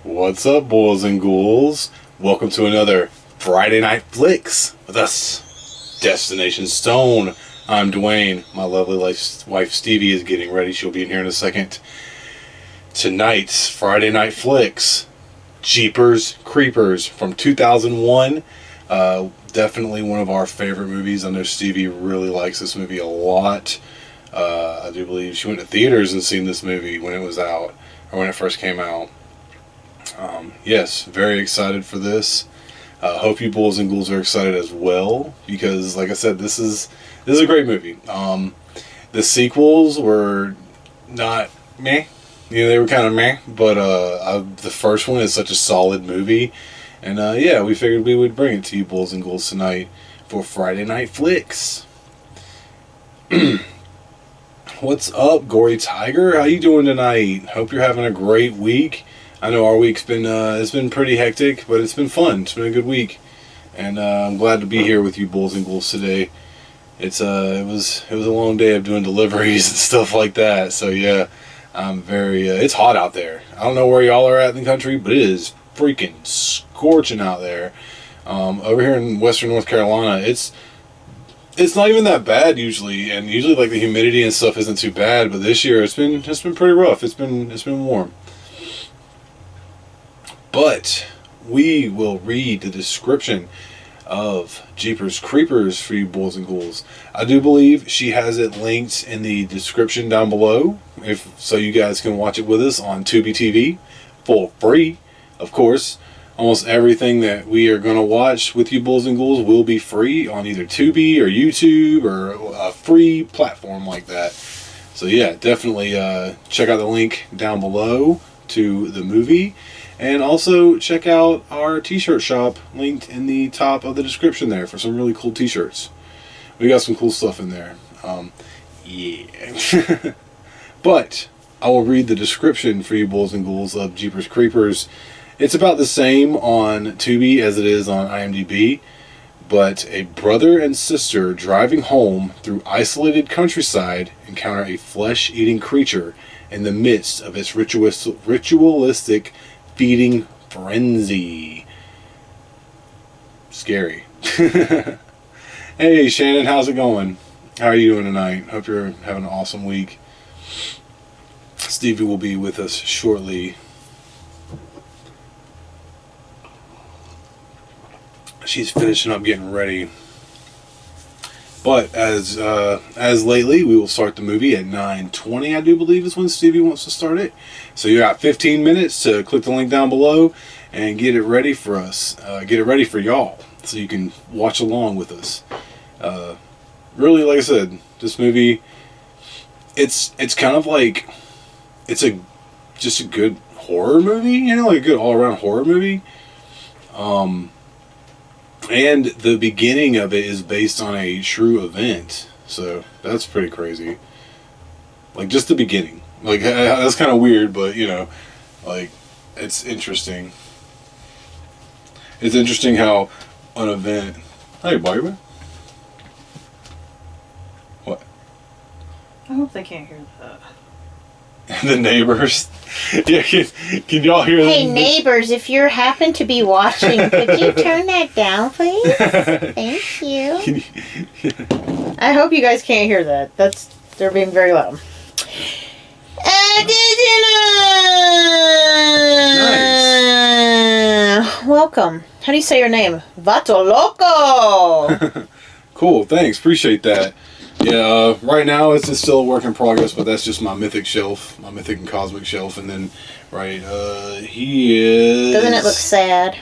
What's up, boys and ghouls? Welcome to another Friday Night Flicks with us, Destination Stone. I'm Dwayne. My lovely wife Stevie is getting ready. She'll be in here in a second. Tonight's Friday Night Flicks, Jeepers Creepers from 2001. Definitely one of our favorite movies. I know Stevie really likes this movie a lot. I do believe she went to theaters and seen this movie when it was out, or when it first came out. Yes, very excited for this. Hope you boys and ghouls are excited as well, because like I said, this is a great movie. The sequels were not meh. You know, they were kind of meh, but the first one is such a solid movie, and yeah, we figured we would bring it to you boys and ghouls tonight for Friday Night Flicks. What's up, Gory Tiger? How you doing tonight? Hope you're having a great week. I know our week's been it's been pretty hectic, but it's been fun. It's been a good week, and I'm glad to be here with you, bulls and ghouls, today. It was a long day of doing deliveries and stuff like that. So yeah, I'm very. It's hot out there. I don't know where y'all are at in the country, but it is freaking scorching out there. Over here in Western North Carolina, it's not even that bad usually, and usually like the humidity and stuff isn't too bad. But this year it's been pretty rough. It's been warm. But we will read the description of Jeepers Creepers for you boys and ghouls. I do believe she has it linked in the description down below, so you guys can watch it with us on Tubi TV for free. Of course, almost everything that we are going to watch with you boys and ghouls will be free on either Tubi or YouTube or a free platform like that. So yeah, definitely check out the link down below to the movie. And also check out our t-shirt shop linked in the top of the description there for some really cool t-shirts. We got some cool stuff in there. Yeah. But I will read the description for you boys and ghouls of Jeepers Creepers. It's about the same on Tubi as it is on IMDb. But a brother and sister driving home through isolated countryside encounter a flesh-eating creature in the midst of its ritualistic feeding frenzy. Scary. Hey Shannon, how's it going? How are you doing tonight? Hope you're having an awesome week. Stevie will be with us shortly. She's finishing up getting ready. But as lately, we will start the movie at 9:20, I do believe is when Stevie wants to start it. So you got 15 minutes to click the link down below and get it ready for us. Get it ready for y'all so you can watch along with us. Really, like I said, this movie, it's kind of like, it's just a good horror movie, you know, like a good all-around horror movie. And the beginning of it is based on a true event. So that's pretty crazy. Like, just the beginning. Like, that's kind of weird, but, you know, like, it's interesting. It's interesting how an event... Hey, Barbara. What? I hope they can't hear that. The neighbors. Yeah, can y'all hear Hey, them? neighbors, if you happen to be watching, could you turn that down, please? Thank you. I hope you guys can't hear that. They're being very loud. Nice. Welcome. How do you say your name? Vato Loco. Cool, thanks. Appreciate that. Yeah, right now it's still a work in progress, but that's just my mythic shelf, my mythic and cosmic shelf, and then, right, he is... Doesn't it look sad?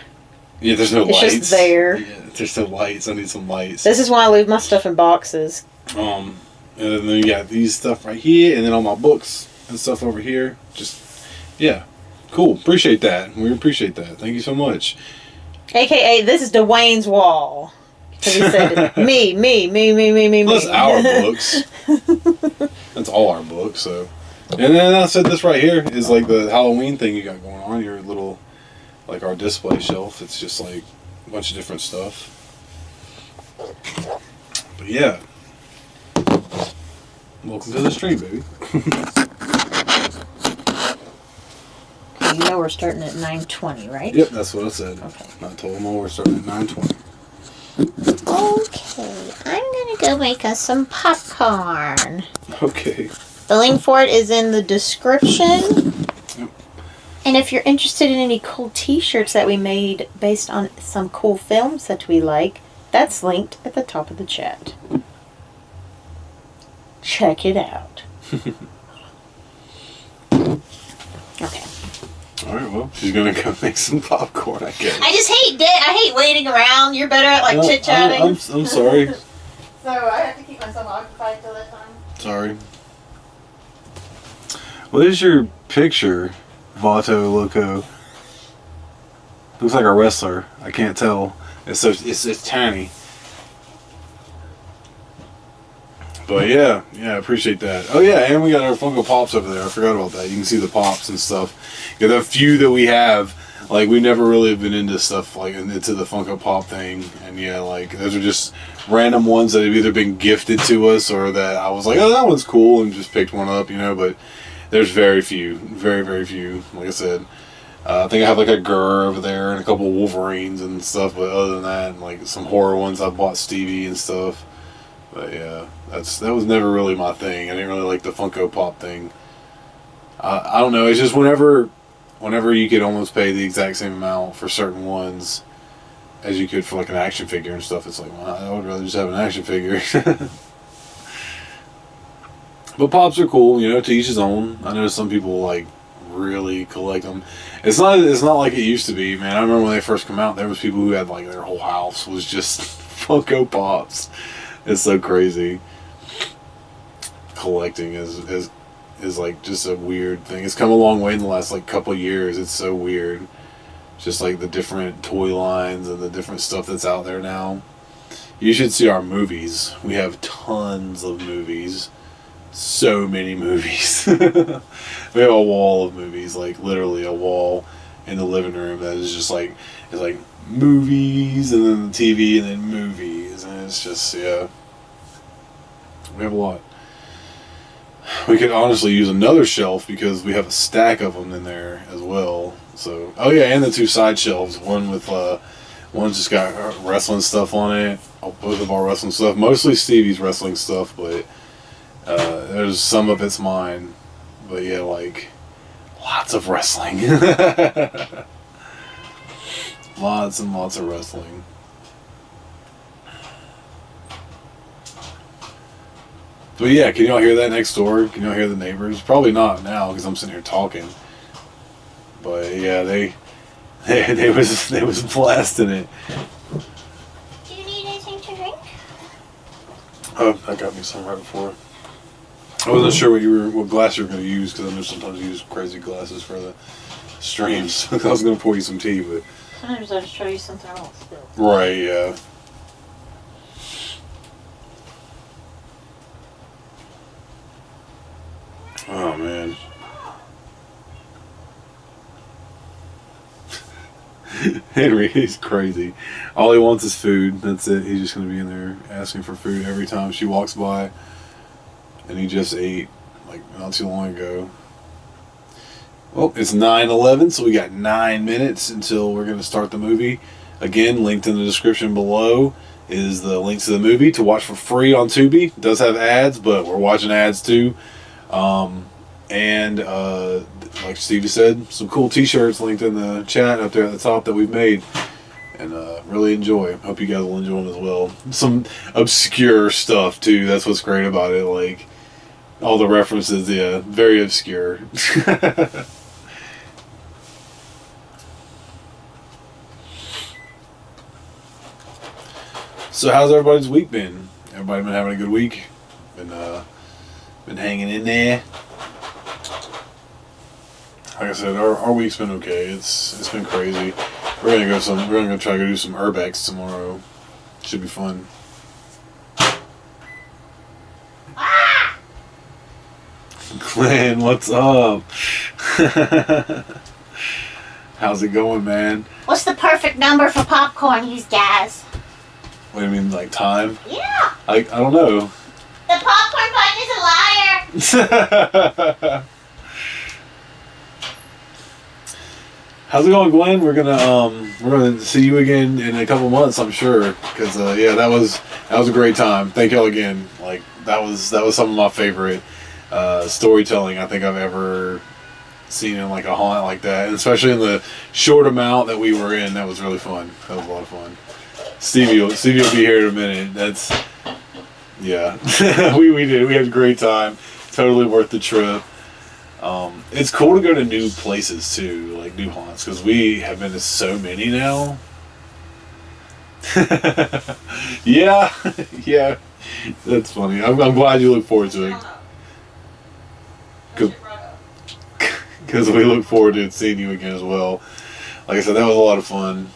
Yeah, there's no lights. It's just there. Yeah, there's no lights. I need some lights. This is why I leave my stuff in boxes. And then you got these stuff right here, and then all my books and stuff over here. Just, yeah, cool. Appreciate that. We appreciate that. Thank you so much. AKA, this is Dwayne's wall. Because he said, me. Well, that's our books. That's all our books, so. And then I said this right here is like the Halloween thing you got going on. Your little, like our display shelf. It's just like a bunch of different stuff. But yeah. Welcome to the stream, baby. you know we're starting at 9:20, right? Yep, that's what I said. Okay. I told them all we're starting at 9:20. Okay, I'm gonna go make us some popcorn. Okay. The link for it is in the description. Yep. And if you're interested in any cool t-shirts that we made based on some cool films that we like, that's linked at the top of the chat. Check it out. Okay. Alright, well, she's gonna go make some popcorn, I guess. I just hate I hate waiting around. You're better at like chit-chatting. I'm sorry. So I have to keep myself occupied till that time. Sorry. What is your picture, Vato Loco? Looks like a wrestler. I can't tell. It's tiny. But yeah, I appreciate that. Oh yeah, and we got our Funko Pops over there. I forgot about that. You can see the pops and stuff. Yeah, the few that we have, like we never really have been into stuff like into the Funko Pop thing. And yeah, like those are just random ones that have either been gifted to us or that I was like, oh, that one's cool, and just picked one up, you know. But there's very few, very few. Like I said, I think I have like a Gurr over there and a couple Wolverines and stuff. But other than that, and like some horror ones, I bought Stevie and stuff. But yeah, that was never really my thing. I didn't really like the Funko Pop thing. I don't know. It's just whenever you could almost pay the exact same amount for certain ones as you could for like an action figure and stuff. It's like, well, I would rather just have an action figure. But Pops are cool, you know, to each his own. I know some people like really collect them. It's not like it used to be, man. I remember when they first come out, there was people who had like their whole house was just Funko Pops. It's so crazy. Collecting is like just a weird thing. It's come a long way in the last like couple of years. It's so weird. Just like the different toy lines and the different stuff that's out there now. You should see our movies. We have tons of movies. So many movies. We have a wall of movies, like literally a wall in the living room that is just like, it's like movies and then the TV and then movies, and it's just, yeah, we have a lot. We could honestly use another shelf because we have a stack of them in there as well. So, oh yeah, and the two side shelves, one with one's just got wrestling stuff on it, both of our wrestling stuff, mostly Stevie's wrestling stuff, but there's some of it's mine. But yeah, like lots of wrestling. Lots and lots of wrestling. But yeah, can y'all hear that next door? Can y'all hear the neighbors? Probably not now because I'm sitting here talking. But yeah, they was blasting it. Do you need anything to drink? Oh, I got me some right before. I wasn't sure what glass you were going to use because I know sometimes you use crazy glasses for the streams. I was going to pour you some tea, but Sometimes I just try to use something else. right, yeah. Oh man. Henry, he's crazy. All he wants is food. That's it. He's just going to be in there asking for food every time she walks by. And he just ate like not too long ago. Well, it's 9:11, so we got 9 minutes until we're going to start the movie. Again, linked in the description below is the link to the movie to watch for free on Tubi. It does have ads, but we're watching ads too. And like Stevie said, some cool t-shirts linked in the chat up there at the top that we've made. And really enjoy. Hope you guys will enjoy them as well. Some obscure stuff too. That's what's great about it. Like all the references, yeah, very obscure. So how's everybody's week been? Everybody been having a good week? Been hanging in there? Like I said, our week's been okay. It's been crazy. We're gonna try to go do some urbex tomorrow. Should be fun. Glenn, what's up? How's it going, man? What's the perfect number for popcorn, you guys? What do you mean, like time? Yeah. I don't know. The popcorn button is a liar. How's it going, Glenn? We're gonna see you again in a couple months, I'm sure. Because yeah, that was a great time. Thank y'all again. Like that was some of my favorite storytelling I think I've ever seen in like a haunt like that, and especially in the short amount that we were in. That was really fun. That was a lot of fun. Stevie will be here in a minute. That's yeah. we had a great time. Totally worth the trip. It's cool to go to new places too, like new haunts, because we have been to so many now. Yeah, yeah, that's funny. I'm glad you look forward to it, because we look forward to seeing you again as well. Like I said, that was a lot of fun,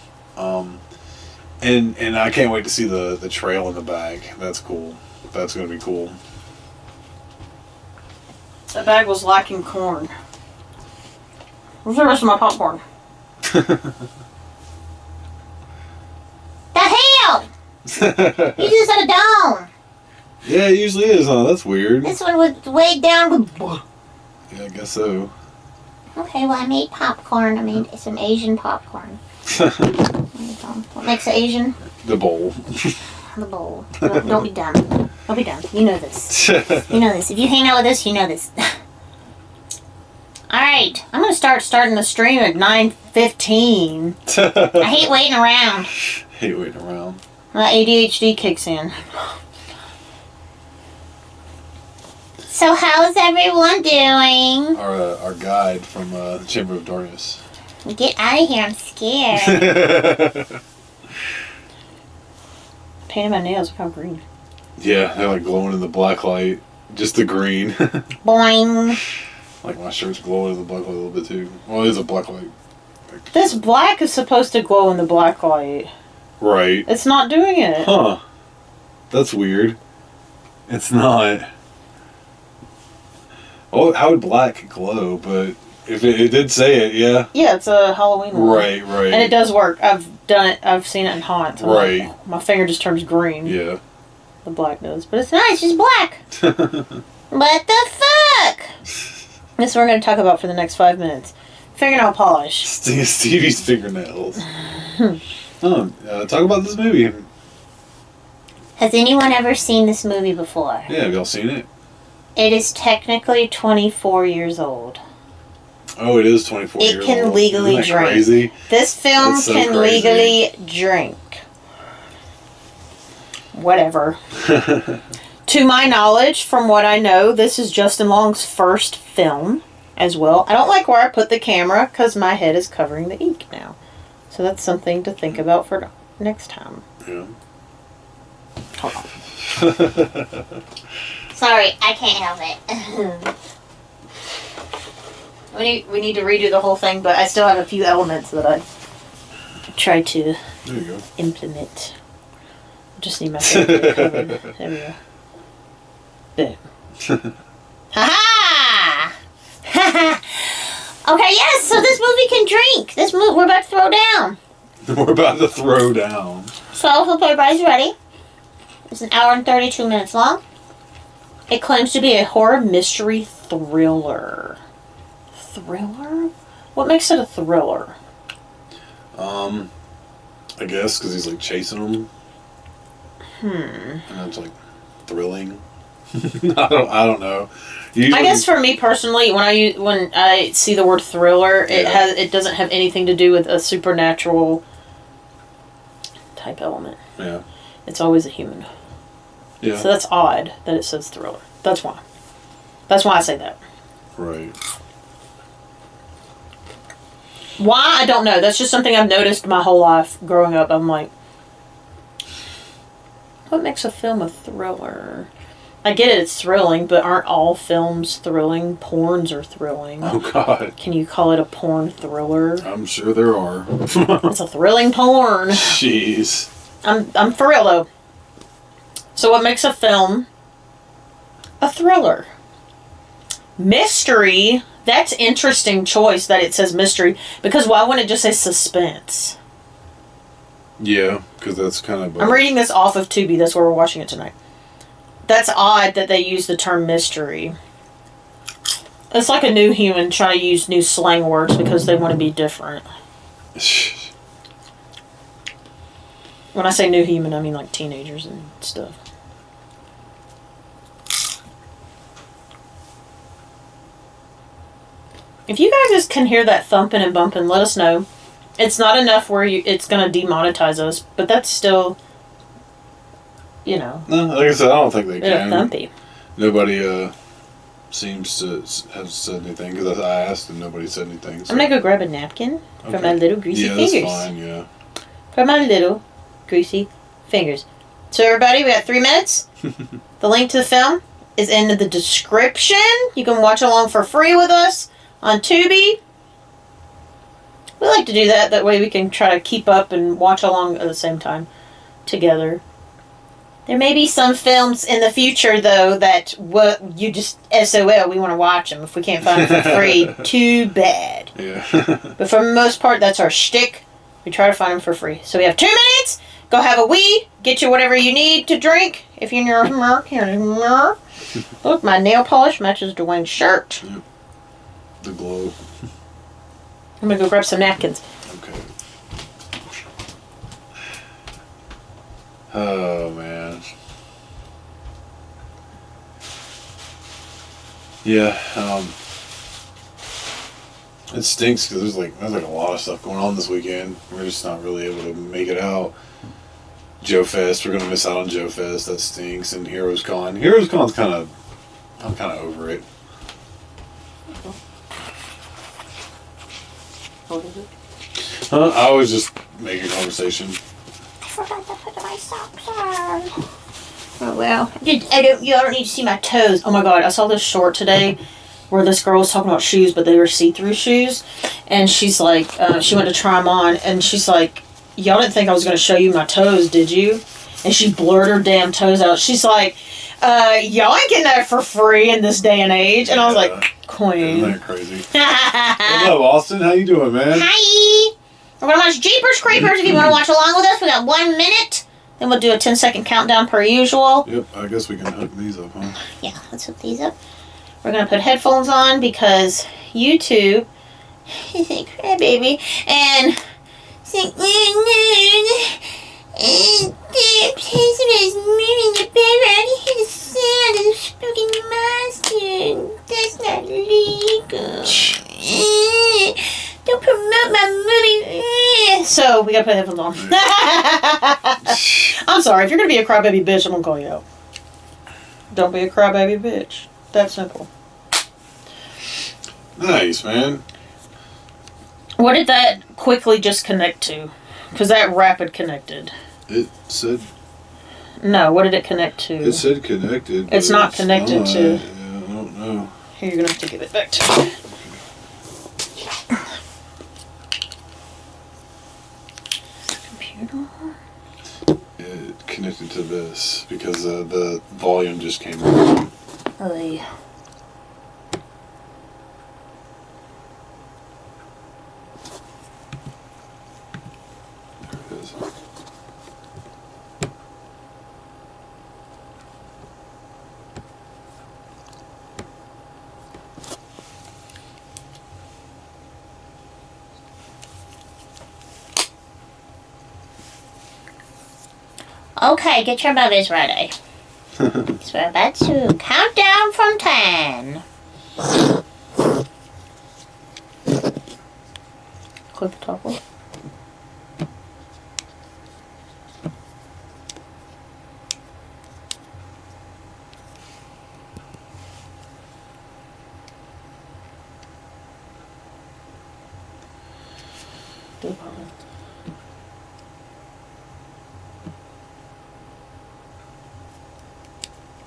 and I can't wait to see the trail in the bag. That's cool. That's gonna be cool. That bag was lacking corn. Where's the rest of my popcorn? The hell! You just set it down. Yeah, it usually is, huh? That's weird. This one was weighed down with. Yeah, I guess so. Okay, well I made popcorn. I made some Asian popcorn. There you go. What makes it Asian? The bowl. The bowl. Don't be dumb. Don't be dumb. You know this. You know this. If you hang out with us, you know this. Alright. I'm going to starting the stream at 9:15. I hate waiting around. Hate waiting around. My ADHD kicks in. So how's everyone doing? Our guide from the Chamber of Darkness. Get out of here. I'm scared. Painted my nails. Look how green. Yeah, they're like glowing in the black light. Just the green. Boing. Like my shirt's glowing in the black light a little bit too. Well, it is a black light. This black is supposed to glow in the black light. Right. It's not doing it. Huh. That's weird. It's not. Oh, how would black glow? But if it did say it, yeah. Yeah, it's a Halloween one. Right. And it does work. I've done it. I've seen it in haunts. Right. My finger just turns green. Yeah. The black does. But it's No, it's just black. What the fuck? this is what we're going to talk about for the next 5 minutes. Fingernail polish. Stevie's fingernails. Talk about this movie. Has anyone ever seen this movie before? Yeah, have y'all seen it? It is technically 24 years old. Oh, it is 24 years old. It can legally Isn't that drink. crazy? This film That's so can crazy. legally drink. Whatever. To my knowledge, from what I know, this is Justin Long's first film as well. I don't like where I put the camera because my head is covering the ink now. So that's something to think about for next time. Yeah. Hold on. Sorry, I can't help it. We need to redo the whole thing, but I still have a few elements that I try to There you go. implement. Just need my finger covered. There we go. Boom. Ha ha! Okay, yes, so this movie can drink. We're about to throw down. We're about to throw down. So, hope everybody's ready. It's an hour and 32 minutes long. It claims to be a horror mystery thriller. Thriller? What makes it a thriller? I guess because he's like chasing them. And it's like thrilling. I don't know. Usually, I guess for me personally, when I see the word thriller, it doesn't have anything to do with a supernatural type element. Yeah. It's always a human. Yeah. So that's odd that it says thriller. That's why. That's why I say that. Right. Why? I don't know. That's just something I've noticed my whole life growing up. I'm like, what makes a film a thriller? I get it, it's thrilling, but aren't all films thrilling? Porns are thrilling. Oh, God. Can you call it a porn thriller? I'm sure there are. It's a thrilling porn. Jeez. I'm for real, though. So what makes a film a thriller? Mystery. That's interesting choice that it says mystery, because why wouldn't it just say suspense? Yeah, because that's kind of... I'm reading this off of Tubi. That's where we're watching it tonight. That's odd that they use the term mystery. It's like a new human trying to use new slang words because they want to be different. When I say new human, I mean like teenagers and stuff. If you guys just can hear that thumping and bumping, let us know. It's not enough where it's going to demonetize us, but that's still, you know. No, like I said, I don't think they They're can. thumpy. Nobody seems to have said anything, because I asked and nobody said anything. So. I'm going to go grab a napkin for my little greasy fingers. Yeah, that's fine, yeah. For my little greasy fingers. So everybody, we got 3 minutes. The link to the film is in the description. You can watch along for free with us on Tubi. We like to do that. That way we can try to keep up and watch along at the same time together. There may be some films in the future, though, that you just SOL. We want to watch them. If we can't find them for free, too bad. Yeah. But for the most part, that's our shtick. We try to find them for free. So we have 2 minutes. Go have a wee. Get you whatever you need to drink. If you're in your mirror. Look, my nail polish matches Dwayne's shirt. Yep. The glow. I'm going to go grab some napkins. Okay. Oh, man. Yeah, it stinks because there's like a lot of stuff going on this weekend. We're just not really able to make it out. Joe Fest, we're gonna miss out on Joe Fest. That stinks. And Heroes Con. Heroes Con's I'm kind of over it. What is it? I was just making conversation. I forgot to put my socks on. Oh, well. You don't need to see my toes. Oh, my God. I saw this short today where this girl was talking about shoes, but they were see-through shoes. And she's like, she went to try them on, and she's like, y'all didn't think I was going to show you my toes, did you? And she blurred her damn toes out. She's like, y'all ain't getting that for free in this day and age. And I was like, queen. Isn't that crazy? What's up, Austin? How you doing, man? Hi! We're going to watch Jeepers Creepers if you want to watch along with us. We got 1 minute. Then we'll do a 10-second countdown per usual. Yep, I guess we can hook these up, huh? Yeah, let's hook these up. We're going to put headphones on because YouTube is a crybaby. And It's like, and the person is moving the baby. I can hear the sound of the spooky monster. That's not legal. Don't promote my movie. so we got to put headphones on. I'm sorry. If you're going to be a crybaby bitch, I'm going to call you out. Don't be a crybaby bitch. That simple. Nice, man. What did that quickly just connect to? Because that rapid connected. It said... No, what did it connect to? It said connected. It's not connected to... Yeah, I don't know. Here, you're going to have to give it back to me. Computer? It connected to this because the volume just came on. Oy. There it is. Okay, get your movies ready. So we're about to count down from 10. Click the top one.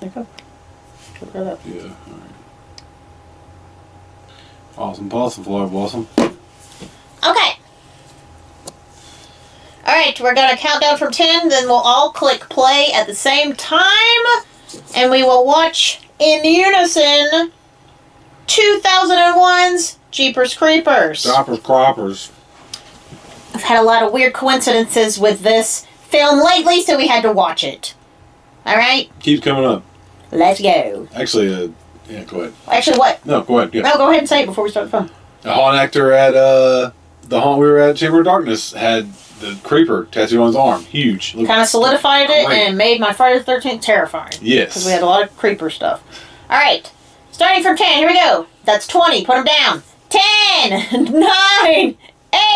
There you go. Look that up. Yeah, alright. Awesome, Florida Blossom. Okay. Alright, we're going to count down from 10, then we'll all click play at the same time, and we will watch in unison 2001's Jeepers Creepers. Stoppers, croppers. I've had a lot of weird coincidences with this film lately, so we had to watch it. Alright? Keeps coming up. Let's go. Actually, yeah, go ahead. Actually, what? No, go ahead. Yeah. No, go ahead and say it before we start the film. A haunt actor at the haunt we were at, Chamber of Darkness, had the creeper tattooed on his arm. Huge. Kind of solidified it great. and made my Friday the 13th terrifying. Yes. Because we had a lot of creeper stuff. Alright. Starting from 10. Here we go. That's 20. Put them down. 10, 9,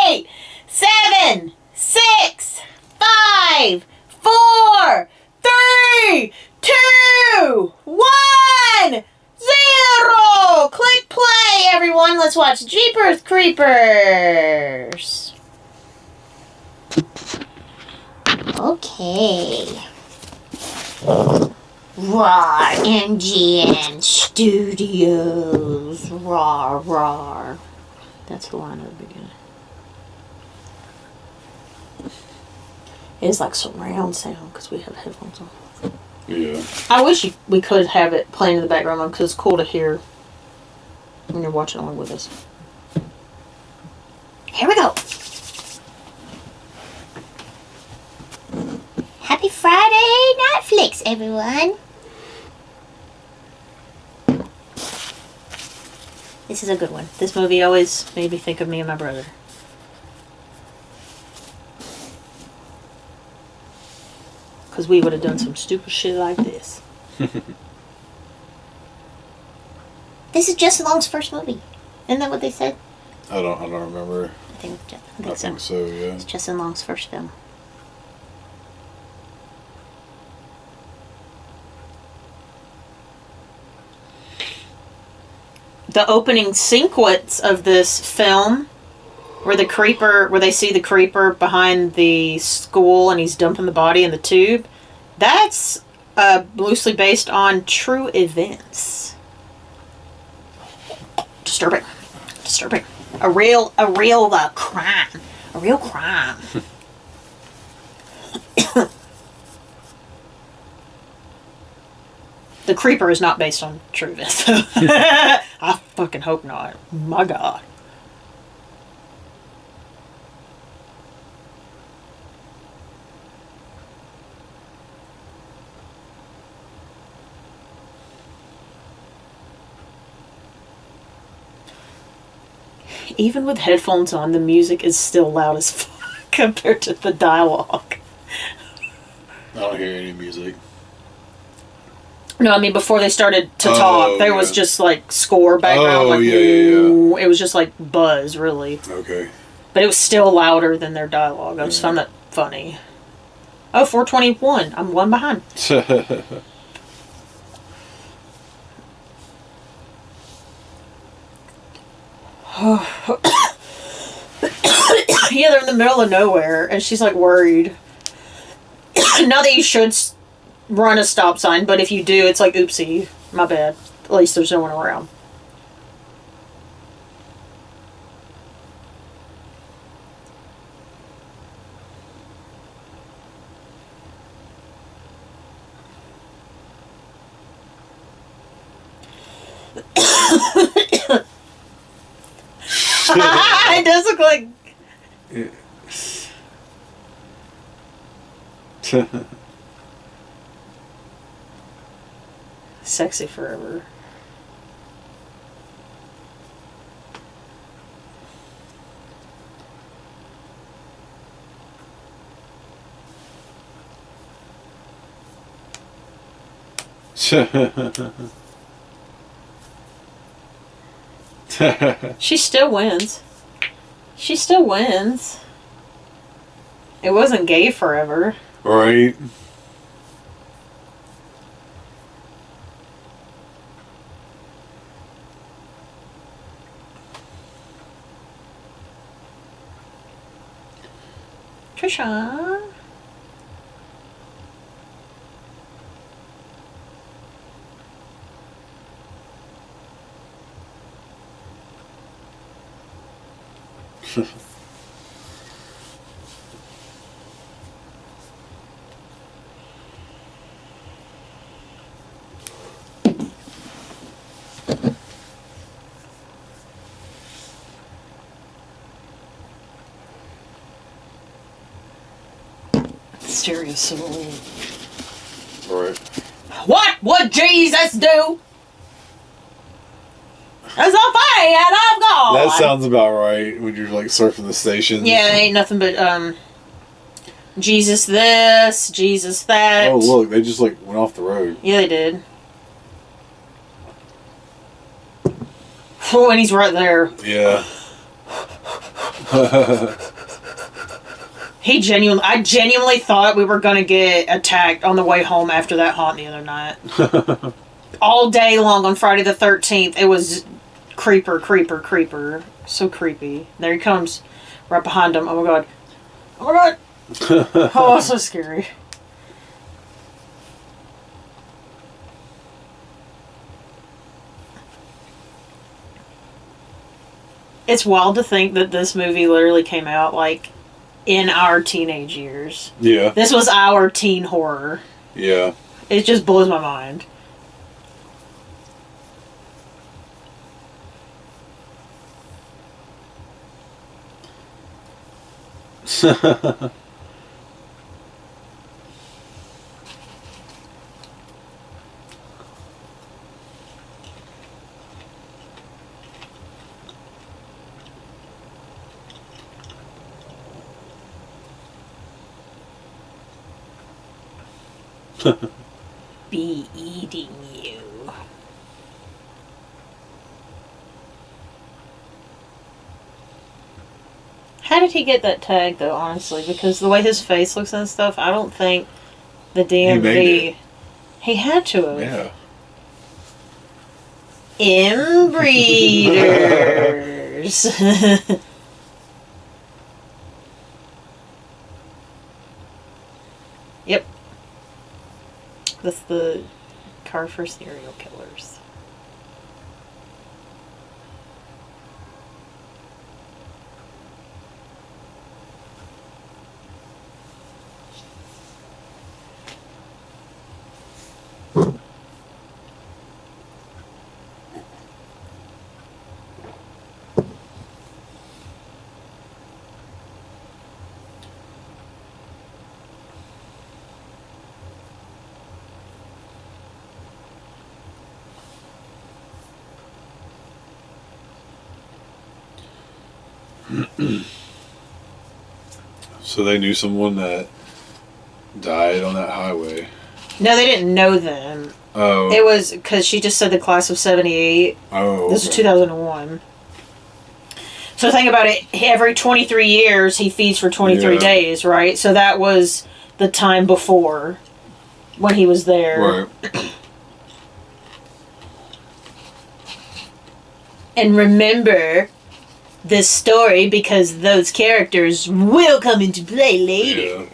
8, 7, 6, 5, 4, 3, 2, 1, 0. Click play, everyone. Let's watch Jeepers Creepers. Okay. Raw MGM Studios. Raw. That's the line at the beginning. It's like surround sound because we have headphones on. Yeah. I wish we could have it playing in the background because it's cool to hear when you're watching along with us. Here we go. Happy Friday Night Flicks, everyone. This is a good one. This movie always made me think of me and my brother. Because we would have done some stupid shit like this. This is Justin Long's first movie. Isn't that what they said? I don't remember. I think I think so, yeah. It's Justin Long's first film. The opening sequence of this film, where they see the creeper behind the school and he's dumping the body in the tube, that's loosely based on true events. Disturbing. A real crime. A real crime. The creeper is not based on true events. I fucking hope not. My God. Even with headphones on, the music is still loud as fuck compared to the dialogue. I don't hear any music. No, I mean before they started to talk, there was just like score background. Oh, like, yeah. It was just like buzz, really. Okay. But it was still louder than their dialogue. I just found that funny. Oh, 421. I'm one behind. Yeah, they're in the middle of nowhere, and she's like worried. Not that you should run a stop sign, but if you do, it's like, oopsie, my bad. At least there's no one around. It does look like... Sexy forever. She still wins. She still wins. It wasn't gay forever. Right. Trisha. Stereo soul. Right. What would Jesus do? That's all fine, and I'm gone. That sounds about right when you're like surfing the station. Yeah, it ain't nothing but Jesus this, Jesus that. Oh look, they just like went off the road. Yeah, they did. Oh, and he's right there. Yeah. I genuinely thought we were gonna get attacked on the way home after that haunt the other night. All day long on Friday the 13th, it was creeper, creeper, creeper. So creepy. There he comes, right behind him. Oh my god. Oh my god. Oh, so scary. It's wild to think that this movie literally came out like in our teenage years. Yeah. This was our teen horror. Yeah. It just blows my mind. Be eating you. How did he get that tag though, honestly? Because the way his face looks and stuff, I don't think the DMV... He had to have. Yeah. Inbreeders. Yep. That's the car for serial killers. So they knew someone that died on that highway. No, they didn't know them. Oh. It was because she just said the class of 78. Oh. This was 2001. So think about it. Every 23 years, he feeds for 23 days, right? So that was the time before when he was there. Right. And remember this story because those characters will come into play later.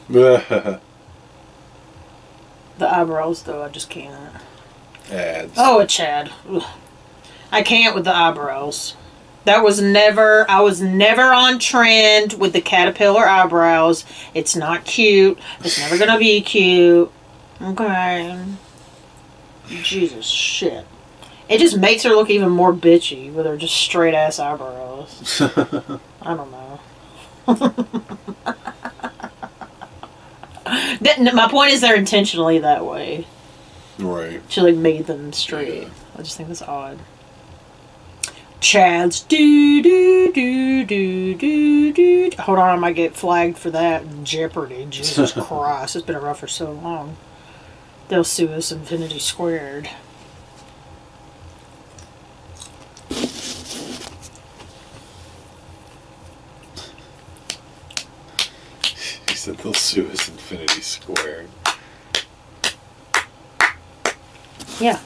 Yeah. The eyebrows, though, I just can't. Ads. Oh, a Chad. Ugh. I can't with the eyebrows. I was never on trend with the caterpillar eyebrows. It's not cute. It's never gonna be cute. Okay. Jesus shit. It just makes her look even more bitchy with her just straight ass eyebrows. I don't know. My point is they're intentionally that way. Right. She like made them straight. Yeah. I just think that's odd. Chad's do do do do do do. Hold on, I might get flagged for that. Jeopardy. Jesus Christ, it's been around for so long. They'll sue us infinity squared. He said they'll sue us infinity squared. Yeah.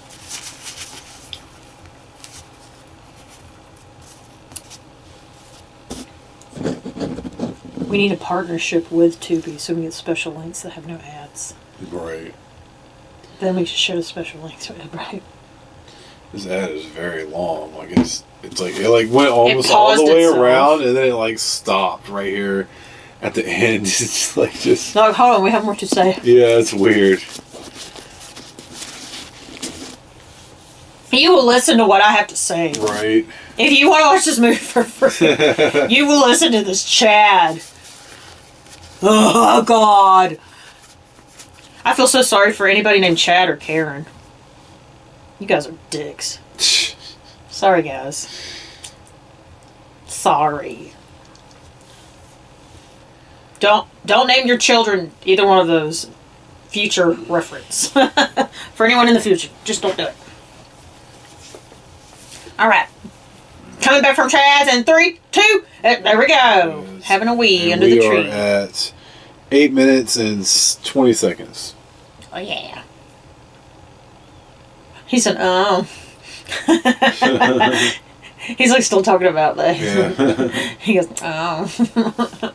We need a partnership with Tubi so we can get special links that have no ads. Right. Then we should show the special links, right? This ad is very long. Like it's like it like went almost all paused the way itself. around, and then it like stopped right here at the end. It's like just No, hold on. We have more to say. yeah, it's weird. You will listen to what I have to say. Right. If you want to watch this movie for free, you will listen to this Chad. Oh, God. I feel so sorry for anybody named Chad or Karen. You guys are dicks. Sorry, guys. Sorry. Don't name your children either one of those. Future reference. For anyone in the future. Just don't do it. Alright. Coming back from Chad's in 3, 2, there we go. Yes. Having a wee And under the we tree. are at 8 minutes and 20 seconds. Oh, yeah. He said, oh. He's like still talking about that. Yeah. He goes, oh.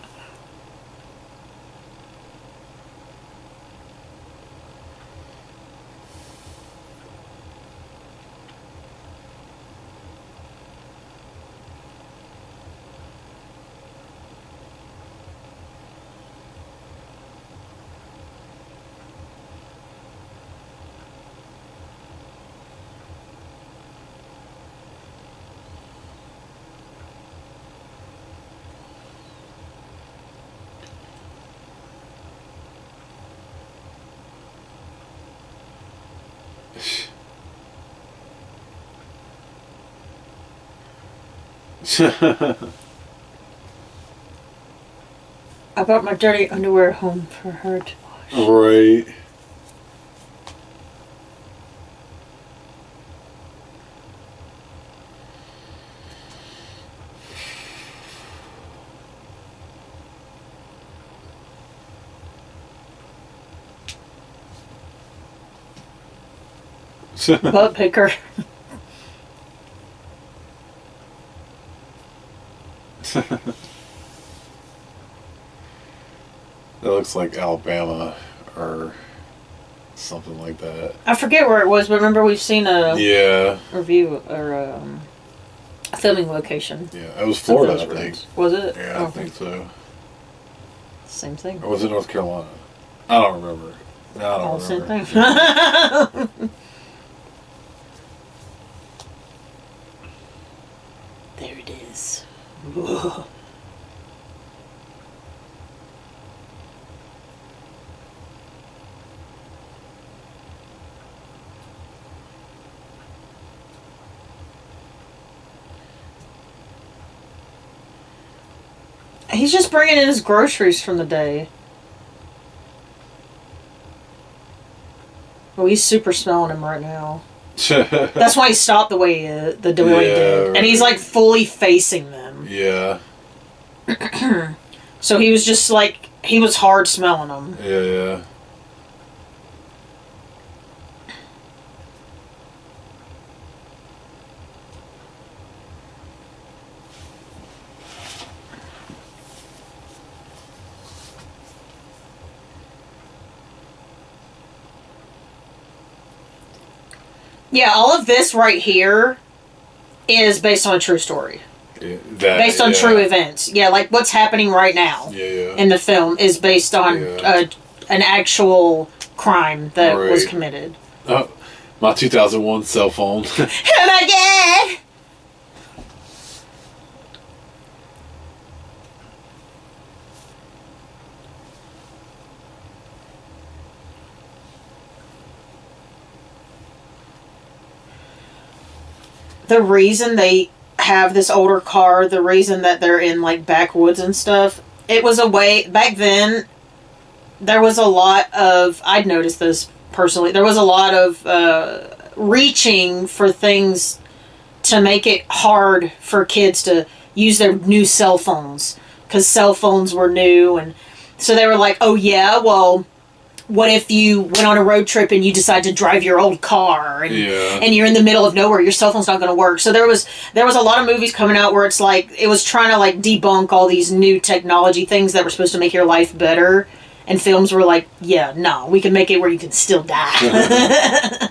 I brought my dirty underwear home for her to wash. Right. Butt picker. That looks like Alabama or something like that. I forget where it was, but remember we've seen a Yeah. review or a filming location. Yeah. It was Something Florida, I was think. Was it? Yeah, Oh, I think so. Same thing. Or was it North Carolina? I don't remember. No, I All don't the same remember. thing. There it is. Whoa. He's just bringing in his groceries from the day. Oh, he's super smelling him right now. That's why he stopped the way he did. Yeah, And he's like fully facing them. Yeah. So he was just like, he was hard smelling them. Yeah. Yeah, all of this right here is based on a true story. Yeah. Based on true events. Yeah, like what's happening right now Yeah. in the film is based on Yeah. an actual crime that was Right. committed. Oh, my 2001 cell phone. Oh my god! The reason they have this older car, the reason that they're in like backwoods and stuff, it was a way back then. There was a lot of, I'd noticed this personally, there was a lot of reaching for things to make it hard for kids to use their new cell phones, because cell phones were new. And so they were like, oh yeah, well, what if you went on a road trip and you decide to drive your old car and Yeah. and you're in the middle of nowhere, your cell phone's not going to work. So there was a lot of movies coming out where it's like, it was trying to like debunk all these new technology things that were supposed to make your life better. And films were like, yeah, no, we can make it where you can still die.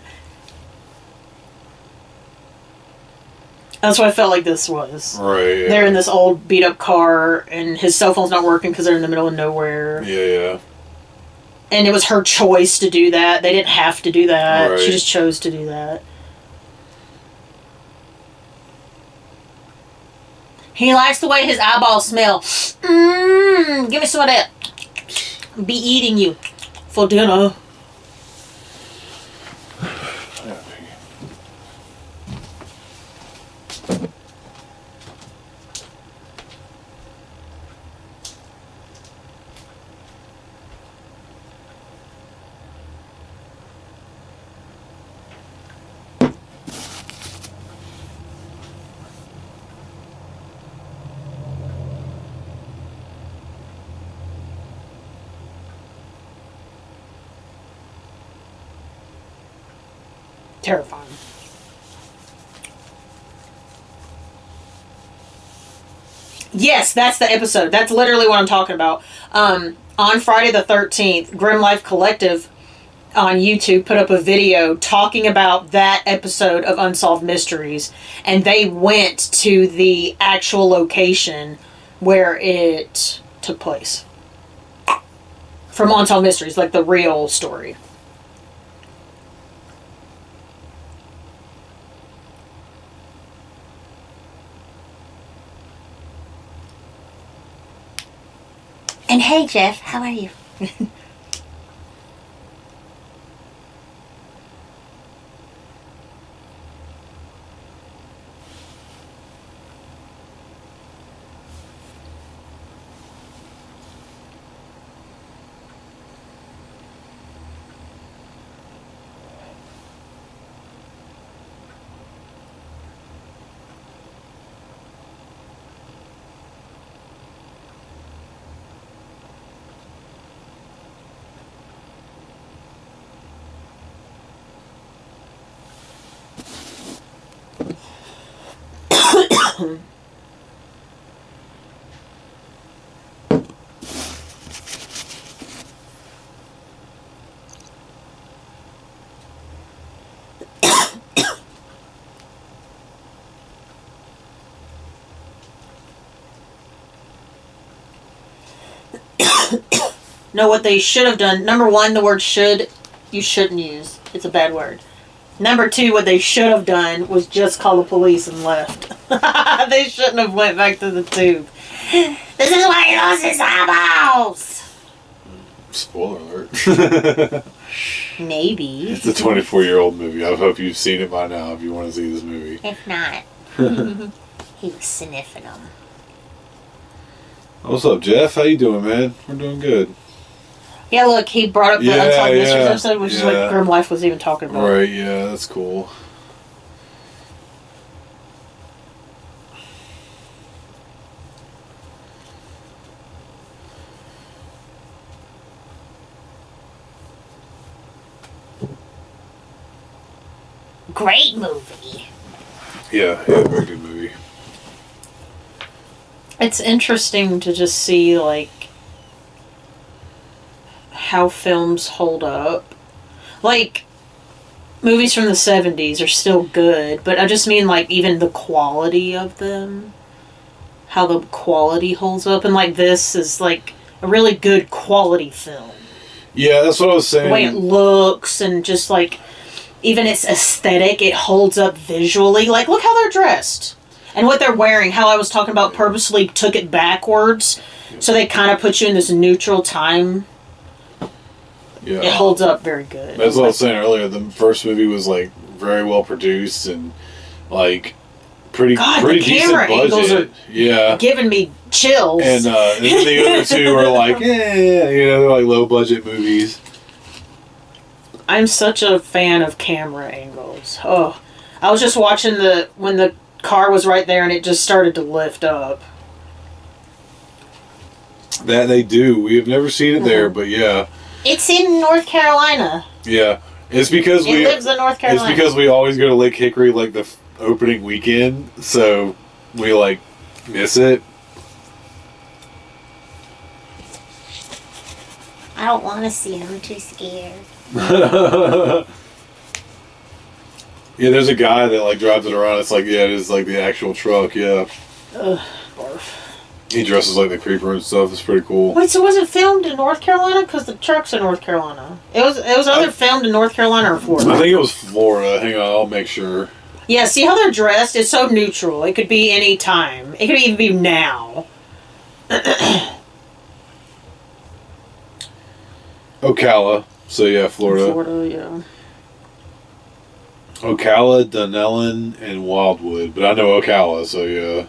That's what I felt like this was. Right. Yeah. They're in this old beat up car, and his cell phone's not working because they're in the middle of nowhere. Yeah. And it was her choice to do that. They didn't have to do that. Right. She just chose to do that. He likes the way his eyeballs smell. Give me some of that. Be eating you for dinner. Terrifying. Yes, that's the episode. That's literally what I'm talking about. On Friday the 13th, Grim Life Collective on YouTube put up a video talking about that episode of Unsolved Mysteries, and they went to the actual location where it took place. From Unsolved Mysteries, like the real story. And hey, Jeff, how are you? No, what they should have done. Number one, the word should, you shouldn't use. It's a bad word. Number two, what they should have done was just call the police and left. They shouldn't have went back to the tube. This is why he lost his eyeballs! Spoiler alert. Maybe. It's a 24-year-old movie. I hope you've seen it by now if you want to see this movie. If not, he was sniffing them. What's up, Jeff? How you doing, man? We're doing good. Yeah, look, he brought up the Yeah, Unsolved Mysteries yeah, episode, which is yeah. what Grim Life was even talking about. Right, yeah, that's cool. Great movie. Yeah, very good movie. It's interesting to just see, like, how films hold up. Like, movies from the 70s are still good, but I just mean, like, even the quality of them. How the quality holds up. And, like, this is, like, a really good quality film. Yeah, that's what I was saying. The way it looks and just, like, even its aesthetic, it holds up visually. Like, look how they're dressed. And what they're wearing, how I was talking about purposely took it backwards. So they kind of put you in this neutral time. Yeah. It holds up very good. That's what I was saying earlier. The first movie was, like, very well produced and, like, pretty the decent camera angles budget. Yeah. Giving me chills. And the other two are like, they're like low budget movies. I'm such a fan of camera angles. Oh, I was just watching when the car was right there and it just started to lift up. That they do. We have never seen it there, but yeah. It's in North Carolina. Yeah. It's because It lives in North Carolina. It's because we always go to Lake Hickory like the opening weekend, so we like miss it. I don't want to see him. I'm too scared. Yeah, there's a guy that like drives it around. It's like, yeah, it is like the actual truck. Yeah. Ugh, barf. He dresses like the creeper and stuff. It's pretty cool. Wait, so was it filmed in North Carolina? Because the truck's in North Carolina. It was either filmed in North Carolina or Florida. I think it was Florida. Hang on, I'll make sure. Yeah, see how they're dressed? It's so neutral. It could be any time. It could even be now. Ocala. So yeah, Florida. Florida, yeah. Ocala, Dunellen, and Wildwood. But I know Ocala, so yeah.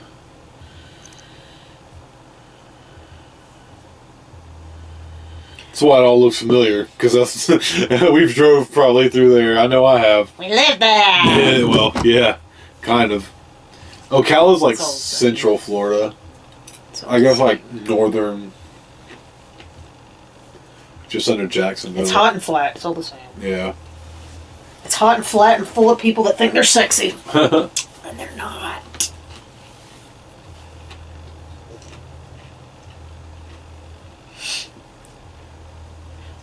That's why it all looks familiar, because we've drove probably through there. I know I have. We live there. Yeah, well, yeah, kind of. Ocala's like It's all the central Florida. It's all I guess the like northern, just under Jacksonville. It's hot and flat. It's all the same. Yeah. It's hot and flat and full of people that think they're sexy. And they're not.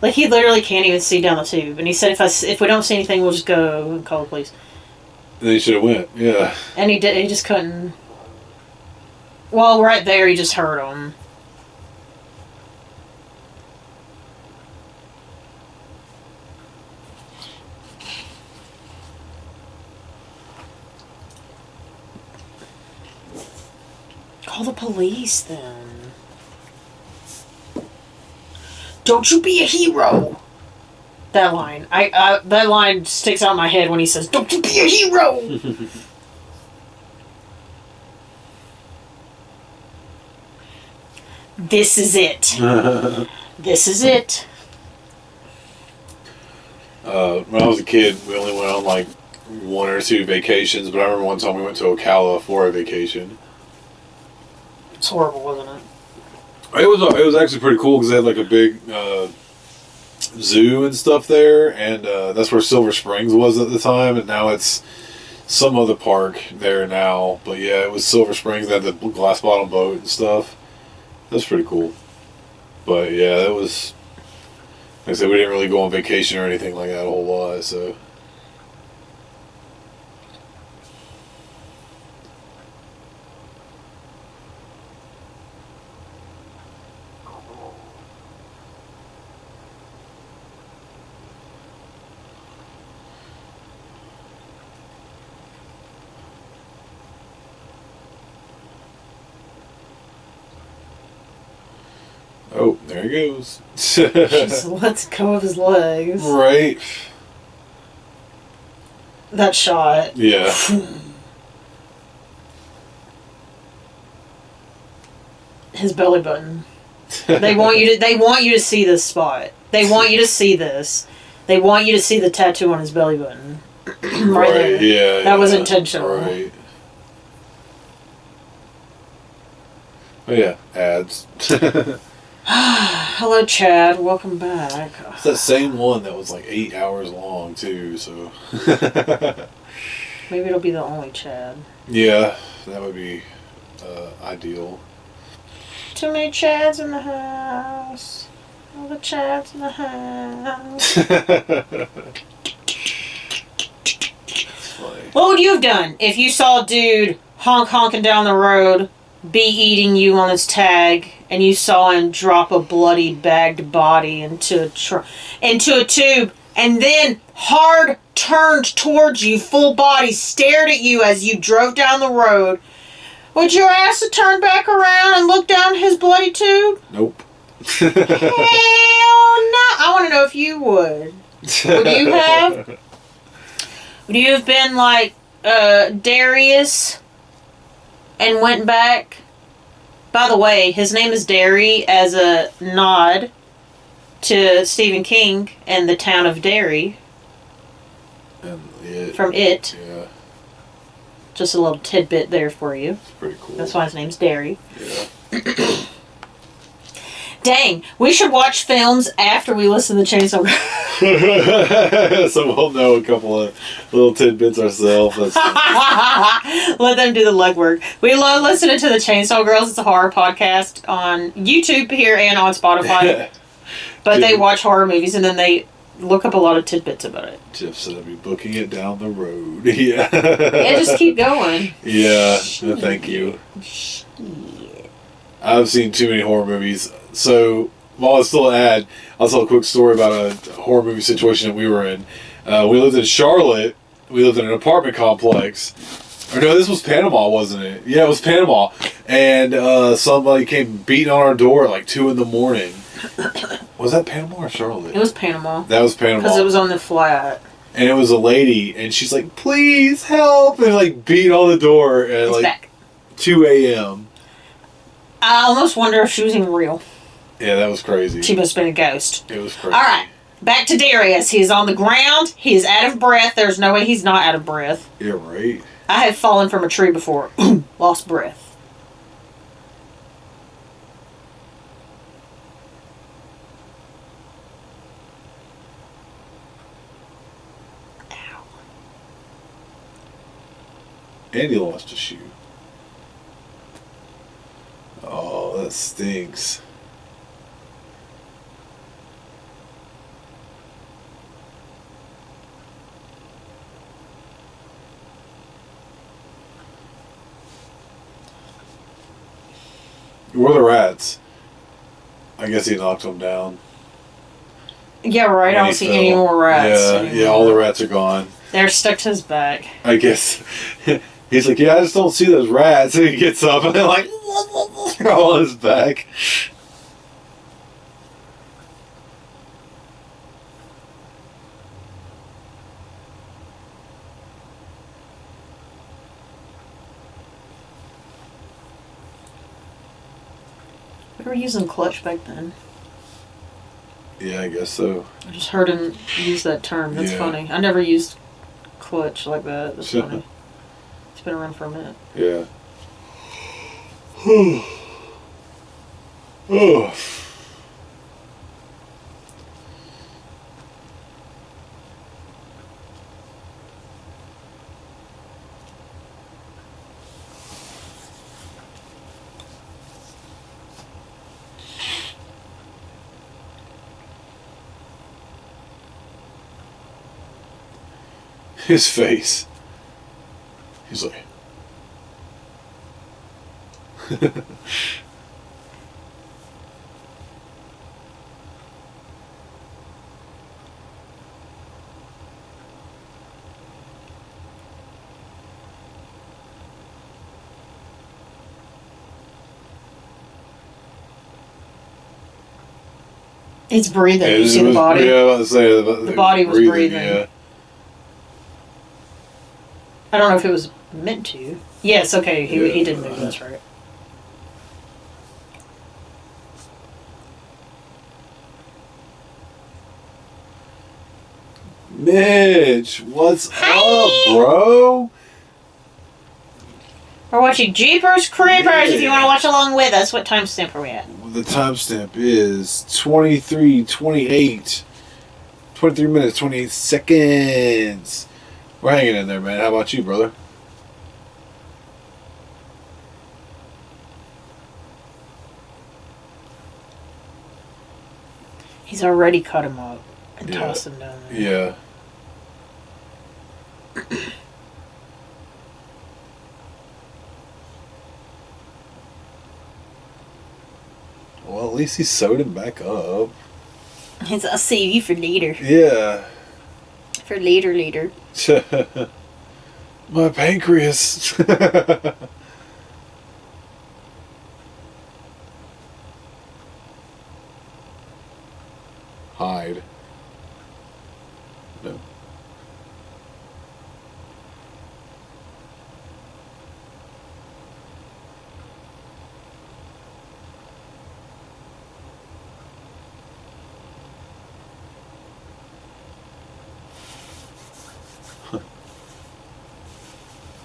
Like, he literally can't even see down the tube. And he said, if we don't see anything, we'll just go and call the police. They should have went. Yeah. And he did. He just couldn't. Well, right there, he just heard him. Call the police, then. Don't you be a hero. That line. That line sticks out in my head when he says, "Don't you be a hero." This is it. This is it. When I was a kid, we only went on like 1 or 2 vacations, but I remember one time we went to Ocala for a vacation. It's horrible, wasn't it? It was actually pretty cool because they had like a big zoo and stuff there, and that's where Silver Springs was at the time, and now it's some other park there now. But yeah, it was Silver Springs. They had the glass bottom boat and stuff. That's pretty cool. But yeah, that was. Like I said, we didn't really go on vacation or anything like that a whole lot, so. Oh, there he goes. Just lets go of his legs. Right. That shot. Yeah. His belly button. They want you to see this spot. They want you to see this. They want you to see the tattoo on his belly button. Right there. Yeah. That was intentional. Right. Oh yeah, ads. Hello, Chad. Welcome back. It's that same one that was like 8 hours long too. So. Maybe it'll be the only Chad. Yeah, that would be ideal. Too many Chads in the house. All the Chads in the house. What would you have done if you saw a dude honking down the road, be eating you on his tag, and you saw him drop a bloody bagged body into a tube, and then hard turned towards you, full body, stared at you as you drove down the road? Would your ass have turned back around and looked down his bloody tube? Nope. Hell no! I want to know if you would. Would you have? Would you have been like Darius and went back? By the way, his name is Derry as a nod to Stephen King and the town of Derry. And it, from It. Yeah. Just a little tidbit there for you. It's pretty cool. That's why his name's Derry. Yeah. Dang, we should watch films after we listen to Chainsaw Girls. So we'll know a couple of little tidbits ourselves. Let them do the legwork. We love listening to the Chainsaw Girls. It's a horror podcast on YouTube here and on Spotify. But they watch horror movies and then they look up a lot of tidbits about it. Jeff said I'll be booking it down the road. Yeah. Yeah, just keep going. Yeah, no, thank you. I've seen too many horror movies. So, while I still add, I'll tell a quick story about a horror movie situation that we were in. We lived in Charlotte. We lived in an apartment complex. Or no, this was Panama, wasn't it? Yeah, it was Panama. And somebody came beating on our door at like 2 in the morning. Was that Panama or Charlotte? It was Panama. That was Panama. Because it was on the flat. And it was a lady, and she's like, please help, and like beat on the door at It's like back. 2 a.m. I almost wonder if she was even real. Yeah, that was crazy. She must have been a ghost. It was crazy. All right. Back to Darius. He's on the ground. He's out of breath. There's no way he's not out of breath. Yeah, right. I have fallen from a tree before. Lost breath. Ow. And he lost a shoe. Oh, that stinks. Where are the rats? I guess he knocked them down. Yeah, right. I When don't he see fell. any more rats. Yeah, anymore. yeah, all the rats are gone. They're stuck to his back. I guess. He's like, yeah, I just don't see those rats. And he gets up and they're like, all on his back. We were using clutch back then. Yeah, I guess so. I just heard him use that term. That's Yeah. funny. I never used clutch like that. That's funny. It's been around for a minute. Yeah. Oh. His face. He's like. It's breathing. You see It the was- body? Yeah, I was about to say The body was breathing. Yeah. I don't know if it was meant to. Yes, okay. He did move. That's right. Mitch, what's up, bro? We're watching Jeepers Creepers. If you want to watch along with us, what timestamp are we at? The timestamp is 23:28. 23 minutes, 28 seconds. We're hanging in there, man. How about you, brother? He's already cut him up and Yeah. tossed him down there. Yeah. Well, at least he sewed him back up. I'll save you for later. Yeah. For later. My pancreas. Hide. No.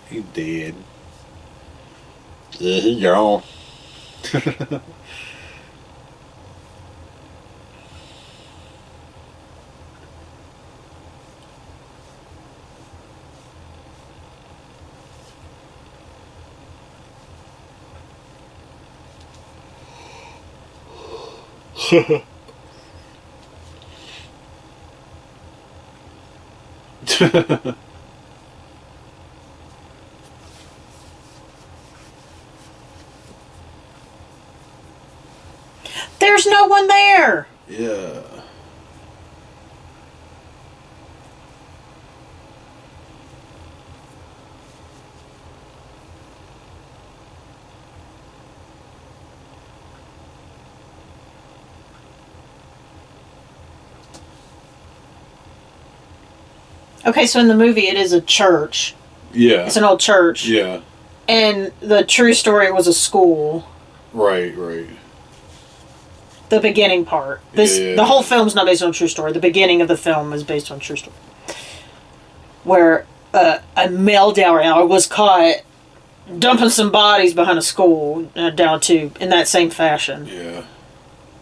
He dead. Yeah, he gone. There's no one there. Yeah. Okay, so in the movie, it is a church. Yeah. It's an old church. Yeah. And the true story was a school. Right, right. The beginning part. The whole film's not based on a true story. The beginning of the film is based on a true story. Where a male dowry was caught dumping some bodies behind a school down a tube in that same fashion. Yeah.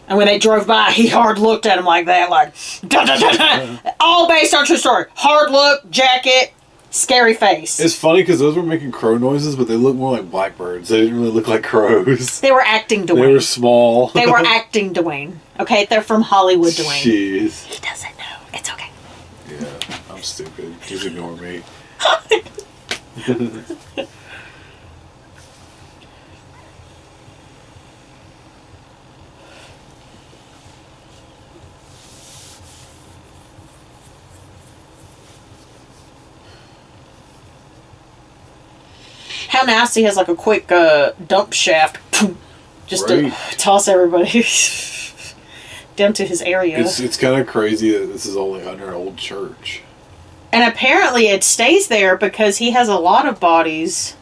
And when they drove by, he hard looked at him like that, like, dun, dun, dun, dun. All based on true story. Hard look, jacket, scary face. It's funny because those were making crow noises, but they look more like blackbirds. They didn't really look like crows. They were acting Dwayne. They were small. They were acting Dwayne. Okay, they're from Hollywood Dwayne. Jeez. He doesn't know. It's okay. Yeah, I'm stupid. Just ignore me. How nasty has like a quick dump shaft just Right. to toss everybody down to his area. It's kind of crazy that this is only under an old church. And apparently it stays there because he has a lot of bodies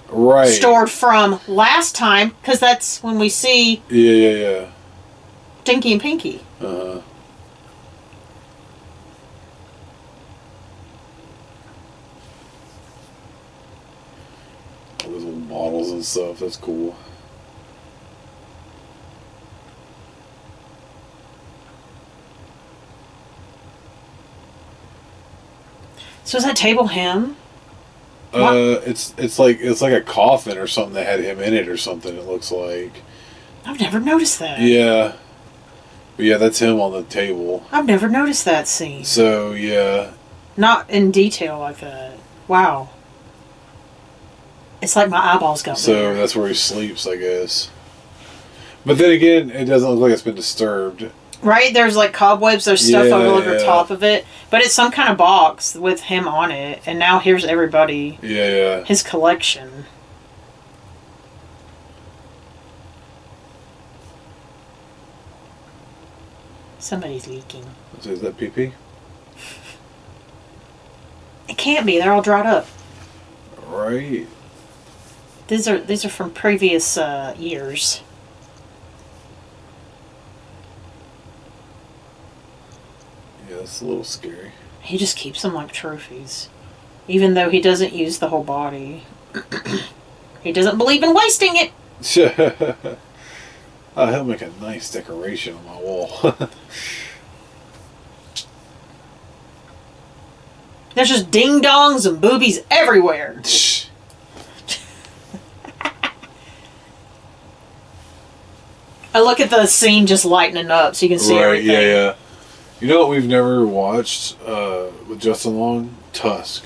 Right. stored from last time, because that's when we see Yeah. Tinky and Pinky. Uh-huh. All those little models and stuff. That's cool. So is that table him? It's like a coffin or something that had him in it or something. It looks like. I've never noticed that. Yeah. But yeah, that's him on the table. I've never noticed that scene. So yeah. Not in detail like that. Wow. It's like my eyeballs got So bigger. that's where he sleeps, I guess. But then again, it doesn't look like it's been disturbed. Right? There's like cobwebs, there's stuff Yeah, over yeah. top of it. But it's some kind of box with him on it. And now here's everybody. Yeah. His collection. Somebody's leaking. So is that pee-pee? It can't be. They're all dried up. Right. These are from previous years. Yeah, that's a little scary. He just keeps them like trophies. Even though he doesn't use the whole body. He doesn't believe in wasting it. Oh, he'll make a nice decoration on my wall. There's just ding-dongs and boobies everywhere. I look at the scene just lightening up so you can see everything. Yeah. You know what we've never watched with Justin Long? Tusk.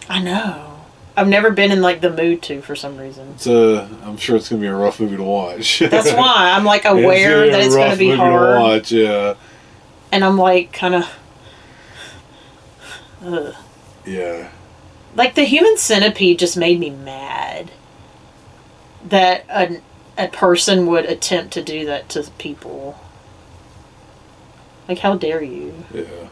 I know. I've never been in like the mood to for some reason. I'm sure it's gonna be a rough movie to watch. That's why I'm like aware that it's gonna be hard. To watch, yeah. And I'm like kind of. Yeah. Like the Human Centipede just made me mad. That a person would attempt to do that to people. Like, how dare you? Yeah.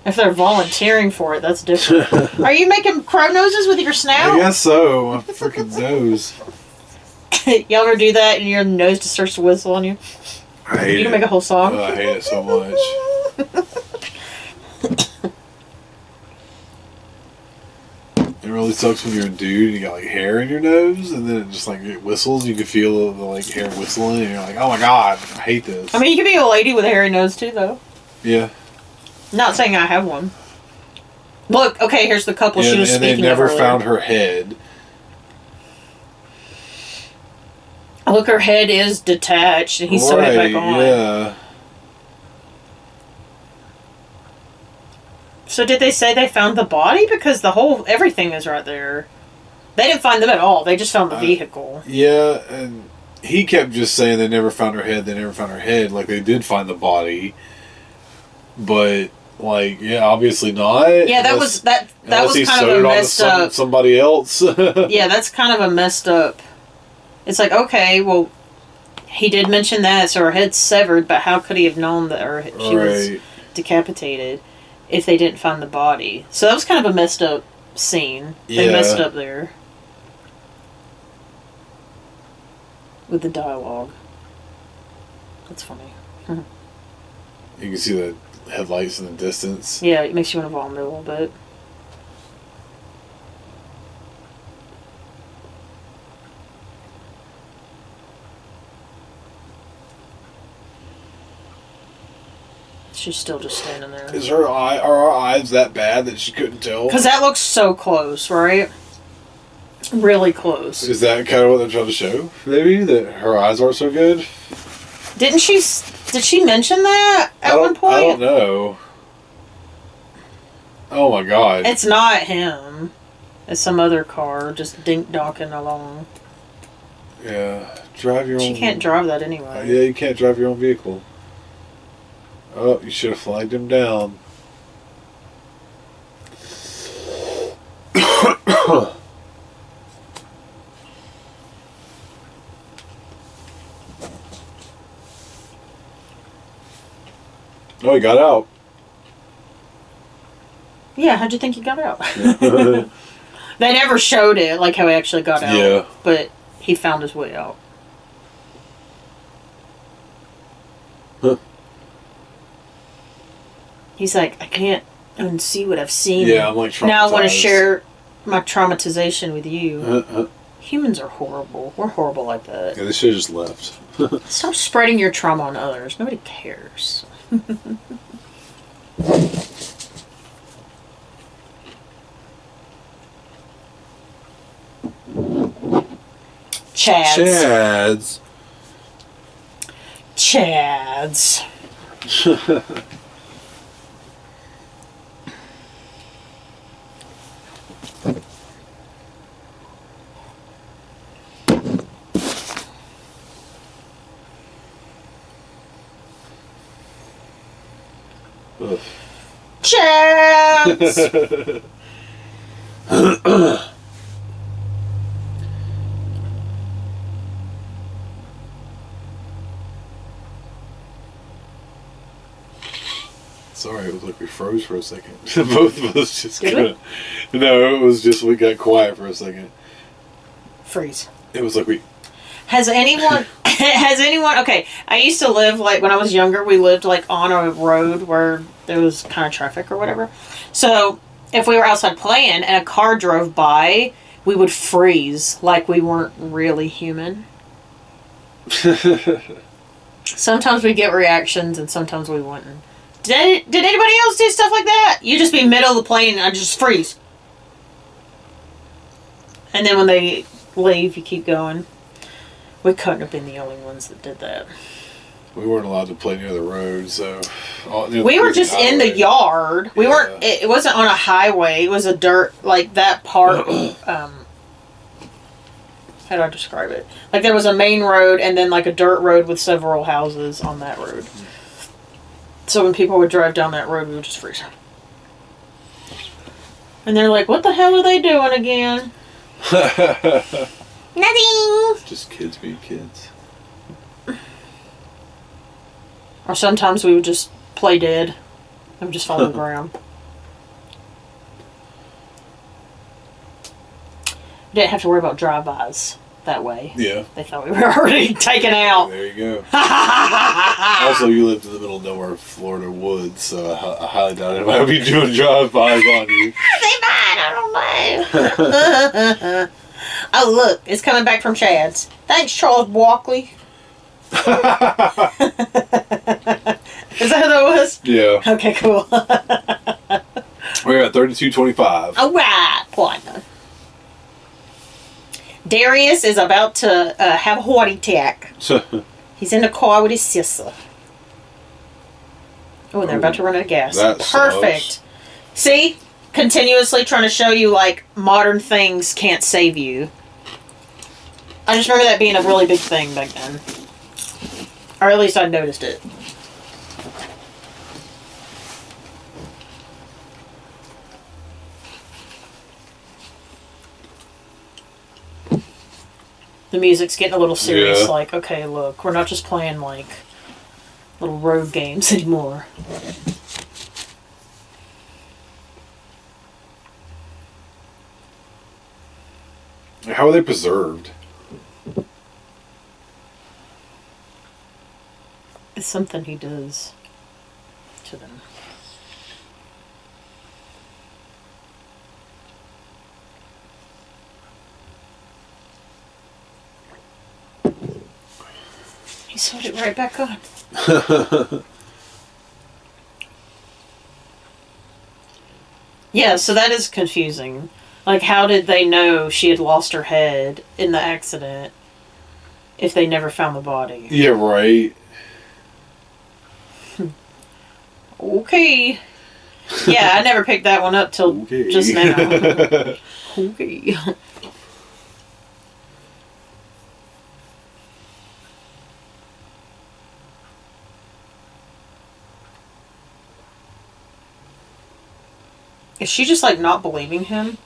If they're volunteering for it, that's different. Are you making crow noses with your snout? I guess so. My freaking nose. You ever do that and your nose just starts to whistle on you? I hate You can it. make a whole song. Oh, I hate it so much. It really sucks when you're a dude and you got like hair in your nose and then it just like it whistles. You can feel the like hair whistling and you're like, oh my god, I hate this. I mean, you can be a lady with a hairy nose too, though. Yeah. Not saying I have one. Look, okay, here's the couple she was and speaking they never of earlier. found her head. Look, her head is detached and he sewed it back on. Yeah. So did they say they found the body? Because everything is right there. They didn't find them at all. They just found the vehicle. Yeah, and he kept just saying they never found her head. They never found her head. Like, they did find the body. But, like, yeah, obviously not. Yeah, that was kind of a messed up. Somebody else. Yeah, that's kind of a messed up. It's like, okay, well, he did mention that, so her head's severed, but how could he have known that she was decapitated if they didn't find the body? So that was kind of a messed up scene. They messed up there with the dialogue. That's funny. You can see the headlights in the distance. Yeah, it makes you want to vomit a little bit. She's still just standing there. Are her eyes that bad that she couldn't tell? Because that looks so close, right? Really close. Is that kind of what they're trying to show? Maybe that her eyes aren't so good. Did she mention that at one point? I don't know. Oh my god! It's not him. It's some other car just dink-donking along. Yeah, drive your own. She can't drive that anyway. Yeah, you can't drive your own vehicle. Oh, you should have flagged him down. Oh, he got out. Yeah, how'd you think he got out? They never showed it, like how he actually got out. Yeah. But he found his way out. Huh. He's like, I can't unsee what I've seen. Yeah, I'm like traumatized. Now I want to share my traumatization with you. Humans are horrible. We're horrible like that. Yeah, they should have just left. Stop spreading your trauma on others. Nobody cares. Chads. Chads. Sorry, it was like we froze for a second. Both of us just No, it was just we got quiet for a second. Freeze. It was like we... Has anyone... Okay, I used to live, like, when I was younger, we lived, like, on a road where there was kind of traffic or whatever. So, if we were outside playing and a car drove by, we would freeze like we weren't really human. Sometimes we get reactions and sometimes we wouldn't. Did anybody else do stuff like that? You just be middle of the plane and I just freeze. And then when they leave, you keep going. We couldn't have been the only ones that did that. We weren't allowed to play near the road, so... We were just in the yard. We weren't... It wasn't on a highway. It was a dirt... Like, that part... how do I describe it? Like, there was a main road and then, like, a dirt road with several houses on that road. So when people would drive down that road, we would just freeze. And they're like, what the hell are they doing again? Nothing. Just kids being kids. Or sometimes we would just play dead and just fall on the ground. We didn't have to worry about drive-bys that way. Yeah. They thought we were already taken out. There you go. Also, you lived in the middle of nowhere, Florida woods, so I highly doubt anybody would be doing drive-bys on you. They might, I don't know. Oh, look, it's coming back from Chad's. Thanks, Charles Walkley. Is that who that was? Yeah. Okay, cool. We're at 32:25. All right, partner. Darius is about to have a heart attack. He's in the car with his sister. Oh, and they're about to run out of gas. That Perfect. sucks. See? Continuously trying to show you, like, modern things can't save you. I just remember that being a really big thing back then. Or at least I noticed it. The music's getting a little serious, Yeah. like, okay, look, we're not just playing, like, little road games anymore. How are they preserved? It's something he does to them. He sewed it right back on. Yeah, so that is confusing. Like, how did they know she had lost her head in the accident if they never found the body? Yeah, right. Okay. Yeah, I never picked that one up till Okay. just now. Okay. Is she just, like, not believing him?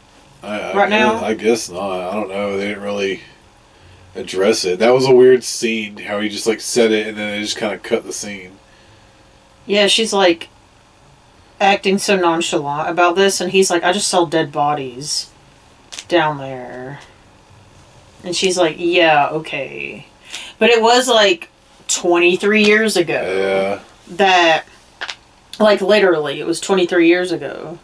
Right now? I guess not. I don't know. They didn't really address it. That was a weird scene, how he just, like, said it and then they just kind of cut the scene. Yeah, she's, like, acting so nonchalant about this, and he's like, I just saw dead bodies down there. And she's like, yeah, okay. But it was, like, 23 years ago. Yeah. That, like, literally, it was 23 years ago.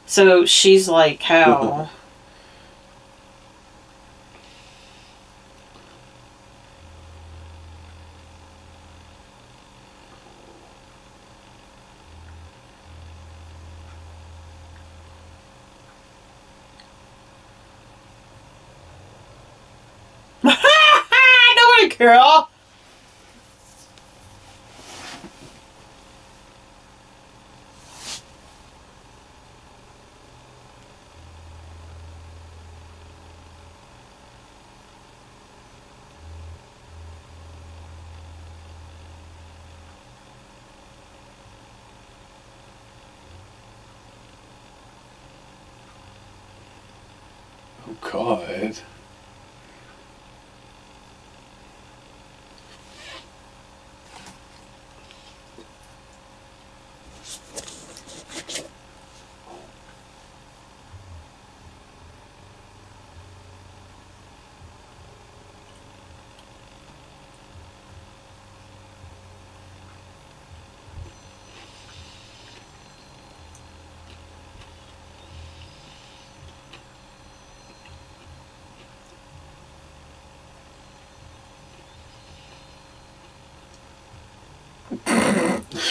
So she's like, how? Nobody, girl. Oh, God.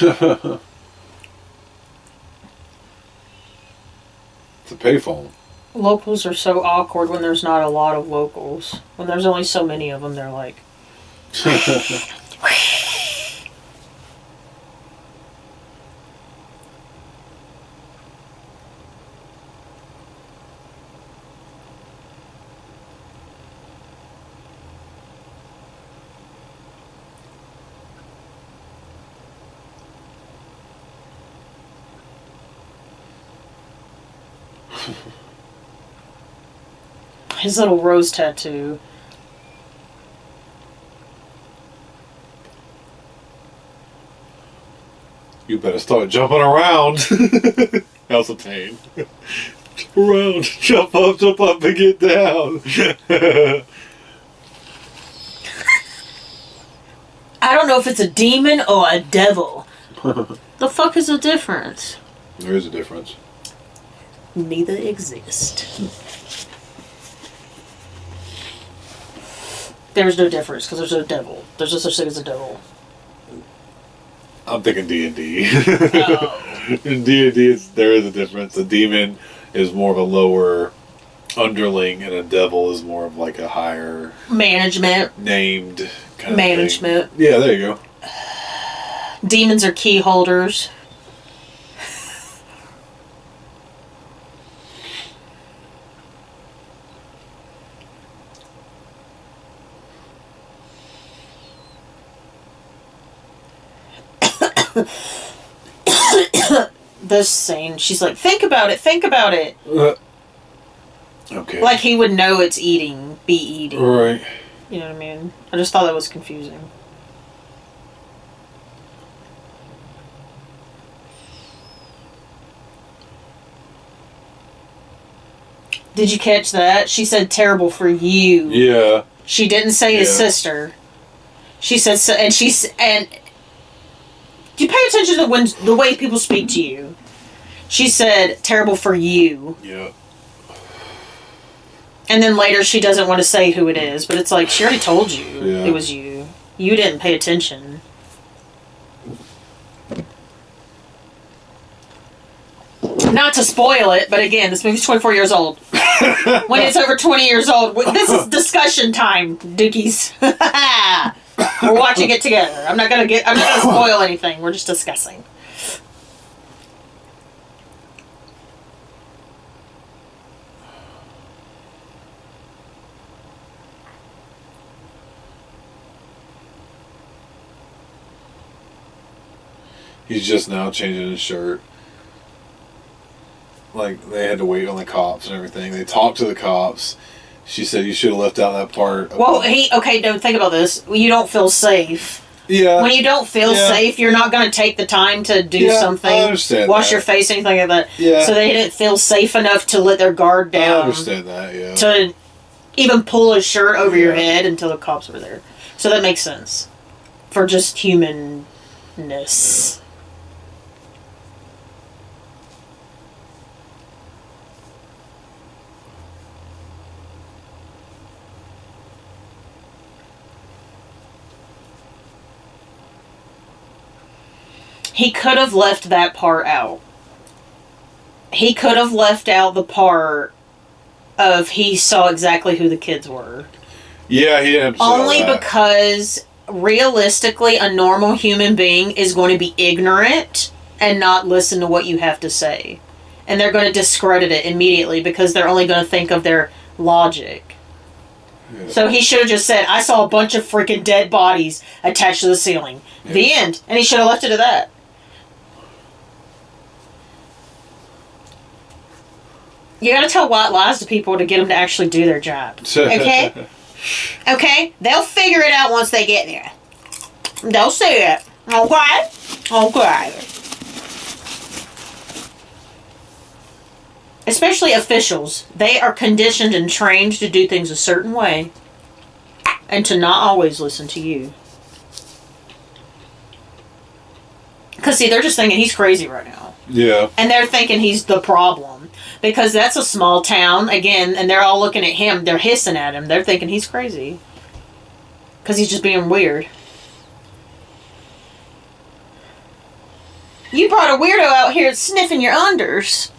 It's a payphone. Locals are so awkward when there's not a lot of locals. When there's only so many of them, they're like... His little rose tattoo. You better start jumping around. That was a pain. Jump around, jump up and get down. I don't know if it's a demon or a devil. The fuck is the difference? There is a difference. Neither exist. There's no difference because there's no devil. There's no such thing as a devil. I'm thinking D&D. Oh. In D&D, there is a difference. A demon is more of a lower underling, and a devil is more of like a higher Management. named kind Management. of thing. Yeah, there you go. Demons are key holders. This scene, she's like, think about it, think about it. Okay. Like he would know it's eating, be eating. Right. You know what I mean? I just thought that was confusing. Did you catch that? She said terrible for you. Yeah. She didn't say his sister. She said so, and you pay attention to the way people speak to you. She said terrible for you. Yeah. And then later she doesn't want to say who it is, but it's like she already told you it was you. You didn't pay attention. Not to spoil it, but again, this movie's 24 years old. When it's over 20 years old, this is discussion time, dookies. We're watching it together. I'm not gonna spoil anything. We're just discussing. He's just now changing his shirt. Like, they had to wait on the cops and everything. They talked to the cops. She said you should have left out that part. Well, don't think about this. You don't feel safe. Yeah. When you don't feel safe, you're not going to take the time to do something. I understand wash your face, anything like that. Yeah. So they didn't feel safe enough to let their guard down. I understand that, yeah. To even pull his shirt over your head until the cops were there. So that makes sense. For just humanness. He could have left that part out. He could have left out the part of he saw exactly who the kids were. Yeah, he didn't have to say all Only that. because realistically a normal human being is going to be ignorant and not listen to what you have to say. And they're going to discredit it immediately because they're only going to think of their logic. Yeah. So he should have just said, I saw a bunch of freaking dead bodies attached to the ceiling. Yeah. The end. And he should have left it at that. You gotta tell white lies to people to get them to actually do their job. Okay? Okay? They'll figure it out once they get there. They'll see it. Okay? Okay. Especially officials. They are conditioned and trained to do things a certain way. And to not always listen to you. Because, see, they're just thinking he's crazy right now. Yeah. And they're thinking he's the problem. Because that's a small town, again, and they're all looking at him. They're hissing at him. They're thinking he's crazy. Because he's just being weird. You brought a weirdo out here sniffing your unders.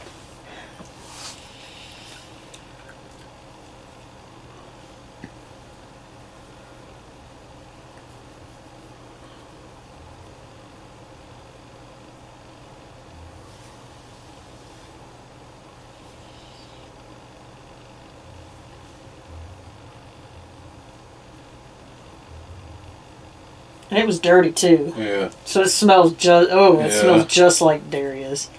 And it was dirty too. Yeah. So it smells smells just like Darius.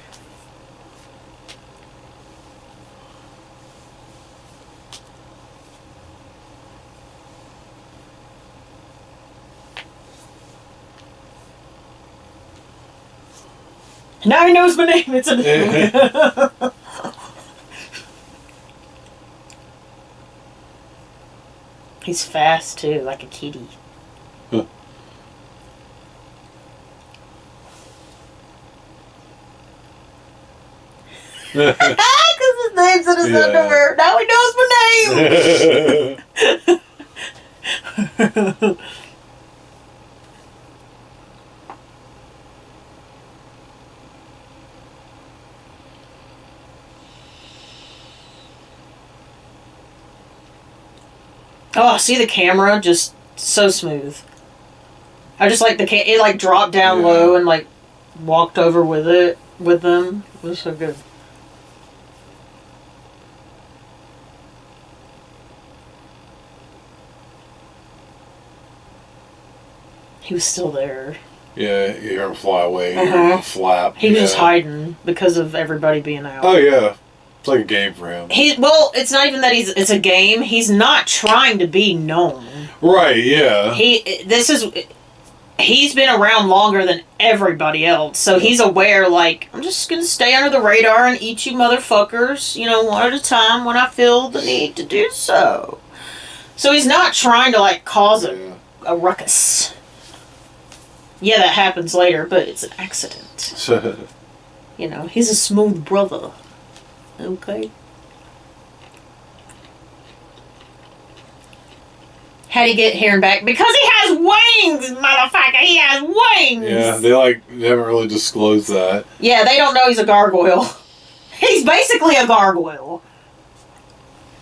Now he knows my name. It's a He's fast too, like a kitty. Huh. Because his name's in his underwear. Now he knows my name. Oh, see the camera? Just so smooth. I just like it like dropped down low and like walked over with them. It was so good. He was still there. Yeah, you hear him fly away. You hear Uh-huh. him flap. He was just hiding because of everybody being out. Oh, yeah. It's like a game for him. It's not even that it's a game. He's not trying to be known. Right, yeah. He's been around longer than everybody else, so he's aware, like, I'm just gonna stay under the radar and eat you motherfuckers, one at a time when I feel the need to do so. So he's not trying to, like, cause a ruckus. Yeah, that happens later, but it's an accident. He's a smooth brother. Okay. How'd he get here and back? Because he has wings, motherfucker! He has wings! Yeah, they haven't really disclosed that. Yeah, they don't know he's a gargoyle. He's basically a gargoyle.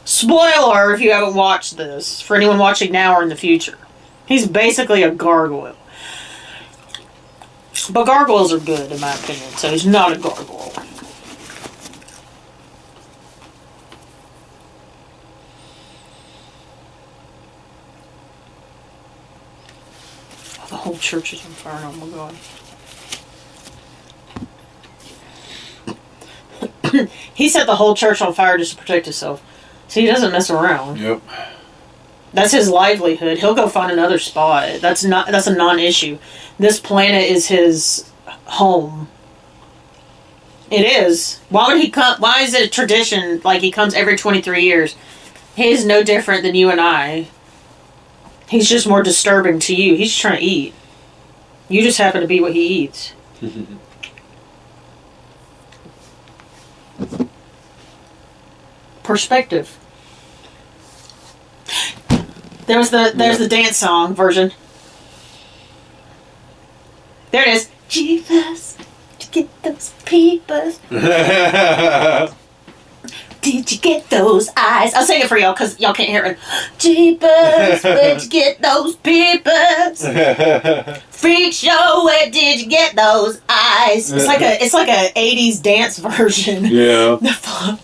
Spoiler if you haven't watched this, for anyone watching now or in the future. He's basically a gargoyle. But gargoyles are good, in my opinion, so he's not a gargoyle. The whole church is on fire. Oh my god. He set the whole church on fire just to protect himself. So he doesn't mess around. Yep. That's his livelihood. He'll go find another spot. That's a non-issue. This planet is his home. It is. Why would he come? Why is it a tradition like he comes every 23 years? He is no different than you and I. He's just more disturbing to you. He's just trying to eat. You just happen to be what he eats. Perspective. There's the dance song version. There it is. Jesus, did you get those peepers? Did you get those eyes? I'll sing it for y'all because y'all can't hear it. Jeepers, where'd you get those peepers? Freak show, where did you get those eyes? It's like a 80s dance version. Yeah. The fuck?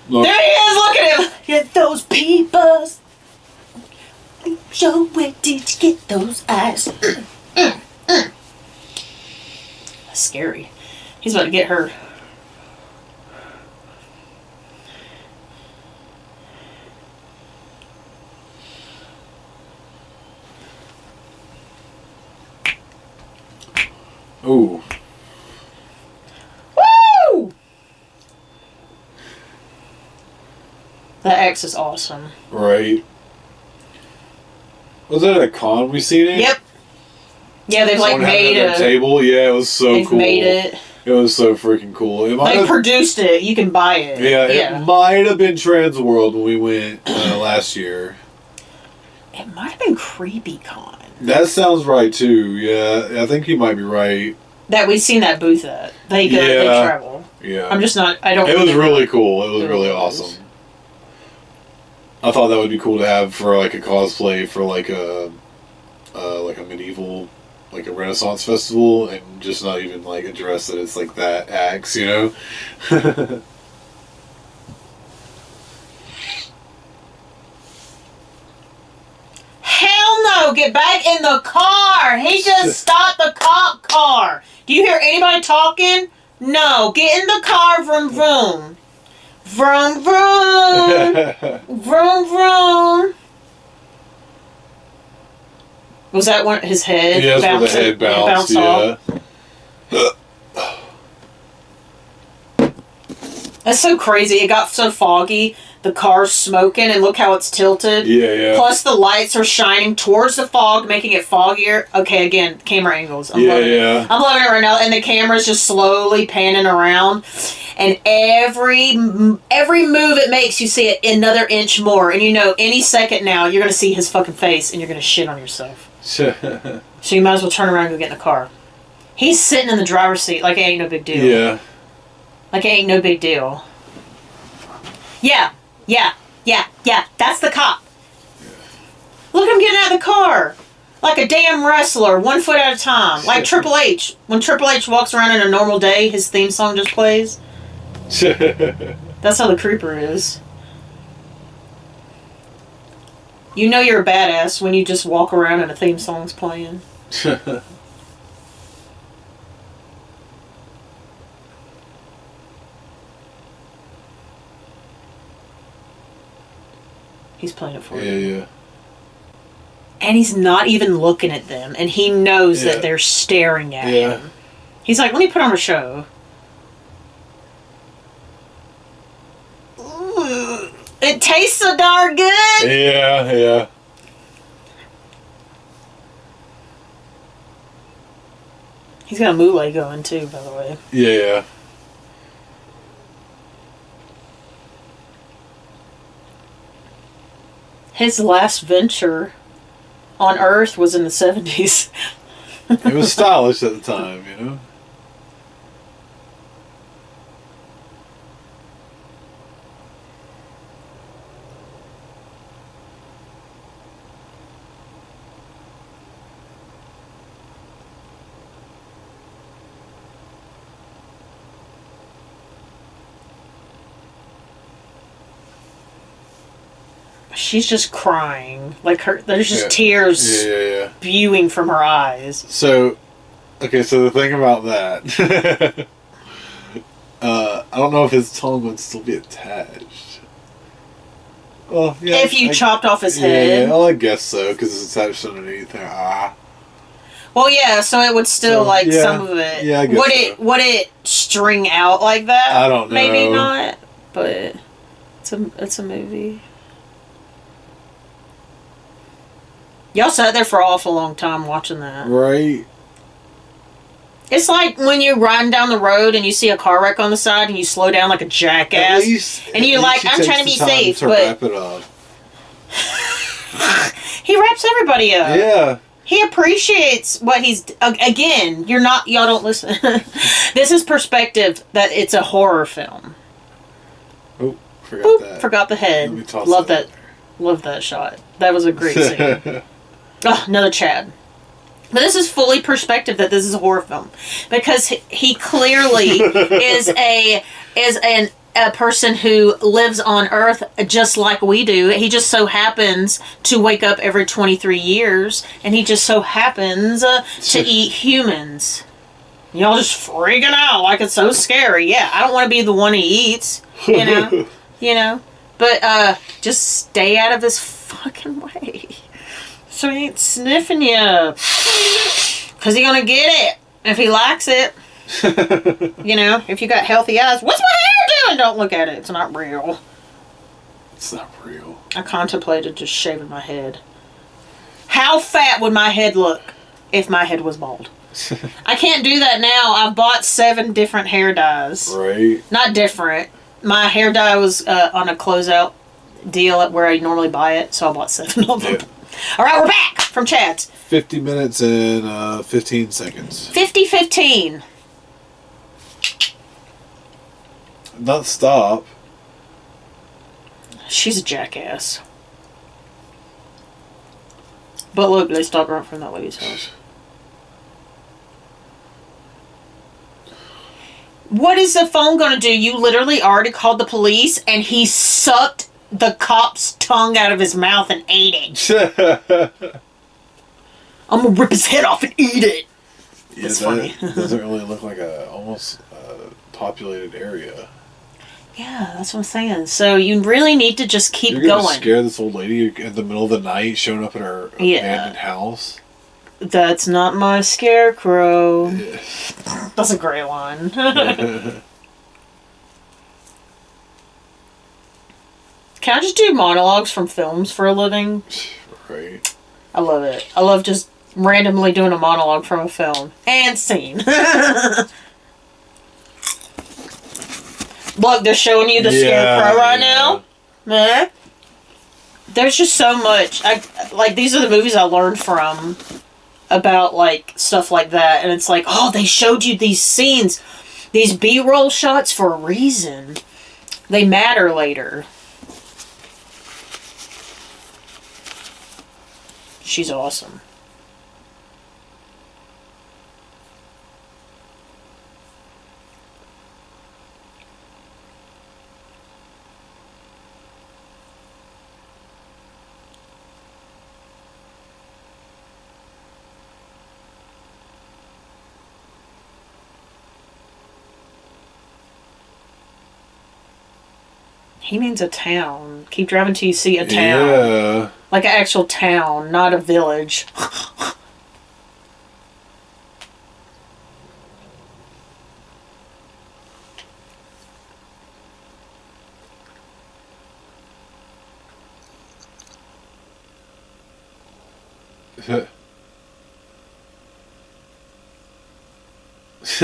Look. There he is, look at him! Get those peepers. Freak show, where did you get those eyes? That's scary. He's about to get hurt. Ooh. Woo! That X is awesome. Right. Was that a con we seen it? Yep. Yeah, they've Someone like made had it at a their table. Yeah, it was so they've cool. made it. It was so freaking cool. It might They have, produced it. You can buy it. yeah, it might have been Transworld when we went last year. It might have been CreepyCon. That sounds right too. Yeah, I think you might be right. That we've seen that booth at. They go. They Yeah. travel. Yeah. I'm just not. I don't. It was remember. really cool. It was It really was. awesome. I thought that would be cool to have for like a cosplay for like a medieval, like a Renaissance festival, and just not even like address that it's like that axe, you know? Hell no! Get back in the car. He just stopped the cop car. Do you hear anybody talking? No. Get in the car. Vroom vroom. Vroom vroom. Vroom vroom. Was that one? His head? Yeah, that's where the head bounced, off? yeah. That's so crazy. It got so foggy. The car's smoking, and look how it's tilted. Yeah. Plus, the lights are shining towards the fog, making it foggier. Okay, again, camera angles. I'm loving it. I'm loving it right now. And the camera's just slowly panning around. And every move it makes, you see it another inch more. And you know, any second now, you're going to see his fucking face, and you're going to shit on yourself. So you might as well turn around and go get in the car. He's sitting in the driver's seat like it ain't no big deal. Yeah. Like it ain't no big deal. Yeah. That's the cop. Look at him getting out of the car. Like a damn wrestler, 1 foot at a time. Like Triple H. When Triple H walks around in a normal day, his theme song just plays. That's how the creeper is. You know you're a badass when you just walk around and a theme song's playing. He's playing it for you. Yeah. And he's not even looking at them, and he knows that they're staring at him. He's like, let me put on a show. Ooh, it tastes so darn good! Yeah. He's got a mullet going, too, by the way. Yeah. His last venture on Earth was in the 70s. It was stylish at the time, you know? She's just crying. Like, there's just tears spewing from her eyes. So the thing about that, I don't know if his tongue would still be attached. Well, yeah. If you chopped off his head. Yeah, well, I guess so, because it's attached underneath there. Well, yeah, so it would still, some of it. Yeah, I guess Would it string out like that? I don't know. Maybe not, but it's a movie. Y'all sat there for an awful long time watching that. Right. It's like when you're riding down the road and you see a car wreck on the side and you slow down like a jackass. And you're like, I'm trying to be safe, but wrap it up. He wraps everybody up. Yeah. He appreciates what he's... Again, y'all don't listen. This is perspective that it's a horror film. Oh, forgot the head. Let me toss Love that. Love that shot. That was a great scene. Oh, another Chad. But this is fully perspective that this is a horror film. Because he clearly is a person who lives on Earth just like we do. He just so happens to wake up every 23 years. And he just so happens to eat humans. Y'all just freaking out like it's so scary. Yeah, I don't want to be the one he eats. You know? You know? But just stay out of his fucking way. So he ain't sniffing you. Because he gonna get it. If he likes it. You know, if you got healthy eyes. What's my hair doing? Don't look at it. It's not real. It's not real. I contemplated just shaving my head. How fat would my head look if my head was bald? I can't do that now. I've bought 7 different hair dyes. Right. Not different. My hair dye was on a closeout deal at where I normally buy it, so I bought 7 of them. Yeah. All right, we're back from Chad's. 50 minutes and 15 seconds. 50-15. Not stop. She's a jackass. But look, they stopped right from that lady's house. What is the phone gonna do? You literally already called the police and he sucked the cop's tongue out of his mouth and ate it. I'm gonna rip his head off and eat it. Yeah, that's funny. Doesn't really look like a almost populated area. Yeah, that's what I'm saying. So you really need to just keep You're gonna going. Scare this old lady in the middle of the night, showing up at her abandoned house. That's not my scarecrow. Yeah. That's a great one. Can I just do monologues from films for a living? Right. I love it. I love just randomly doing a monologue from a film. And scene. Look, they're showing you the scarecrow right now. Yeah. There's just so much. These are the movies I learned from about, like, stuff like that. And it's like, oh, they showed you these scenes, these B-roll shots for a reason. They matter later. She's awesome. He means a town. Keep driving till you see a town. Yeah. Like an actual town, not a village.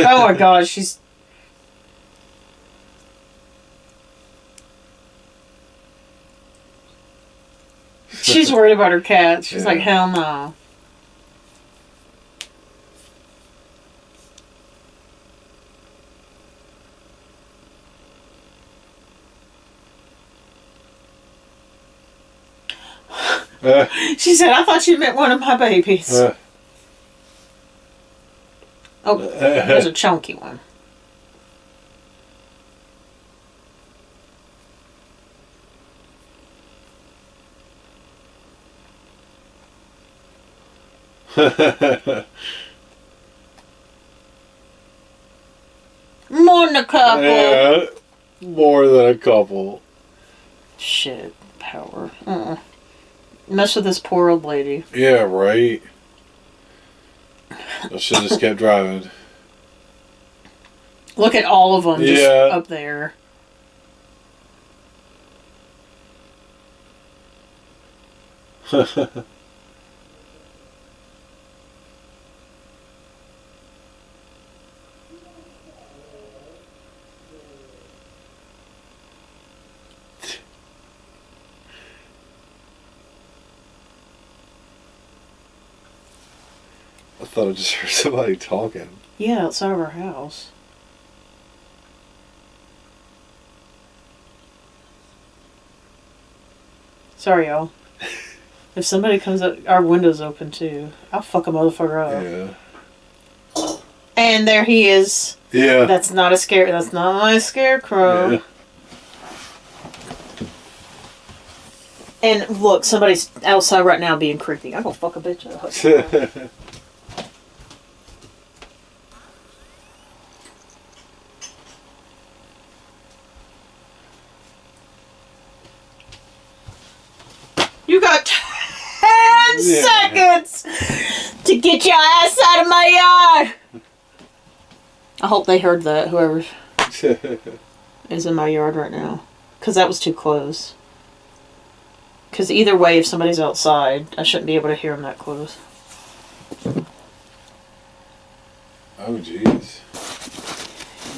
Oh my god, she's worried about her cats. She's like, hell no. She said, I thought you meant one of my babies. Oh, there's a chunky one. More than a couple. Yeah, more than a couple. Shit, power. Mess with this poor old lady. Yeah, right. I should have just kept driving. Look at all of them just up there. I thought I just heard somebody talking. Yeah, outside of our house. Sorry, y'all. If somebody comes up, our window's open too. I'll fuck a motherfucker up. Yeah. And there he is. Yeah. That's not a scare. That's not my scarecrow. Yeah. And look, somebody's outside right now being creepy. I'm gonna fuck a bitch up. You got 10 seconds to get your ass out of my yard. I hope they heard that, whoever is in my yard right now. Because that was too close. Because either way, if somebody's outside, I shouldn't be able to hear them that close. Oh, jeez.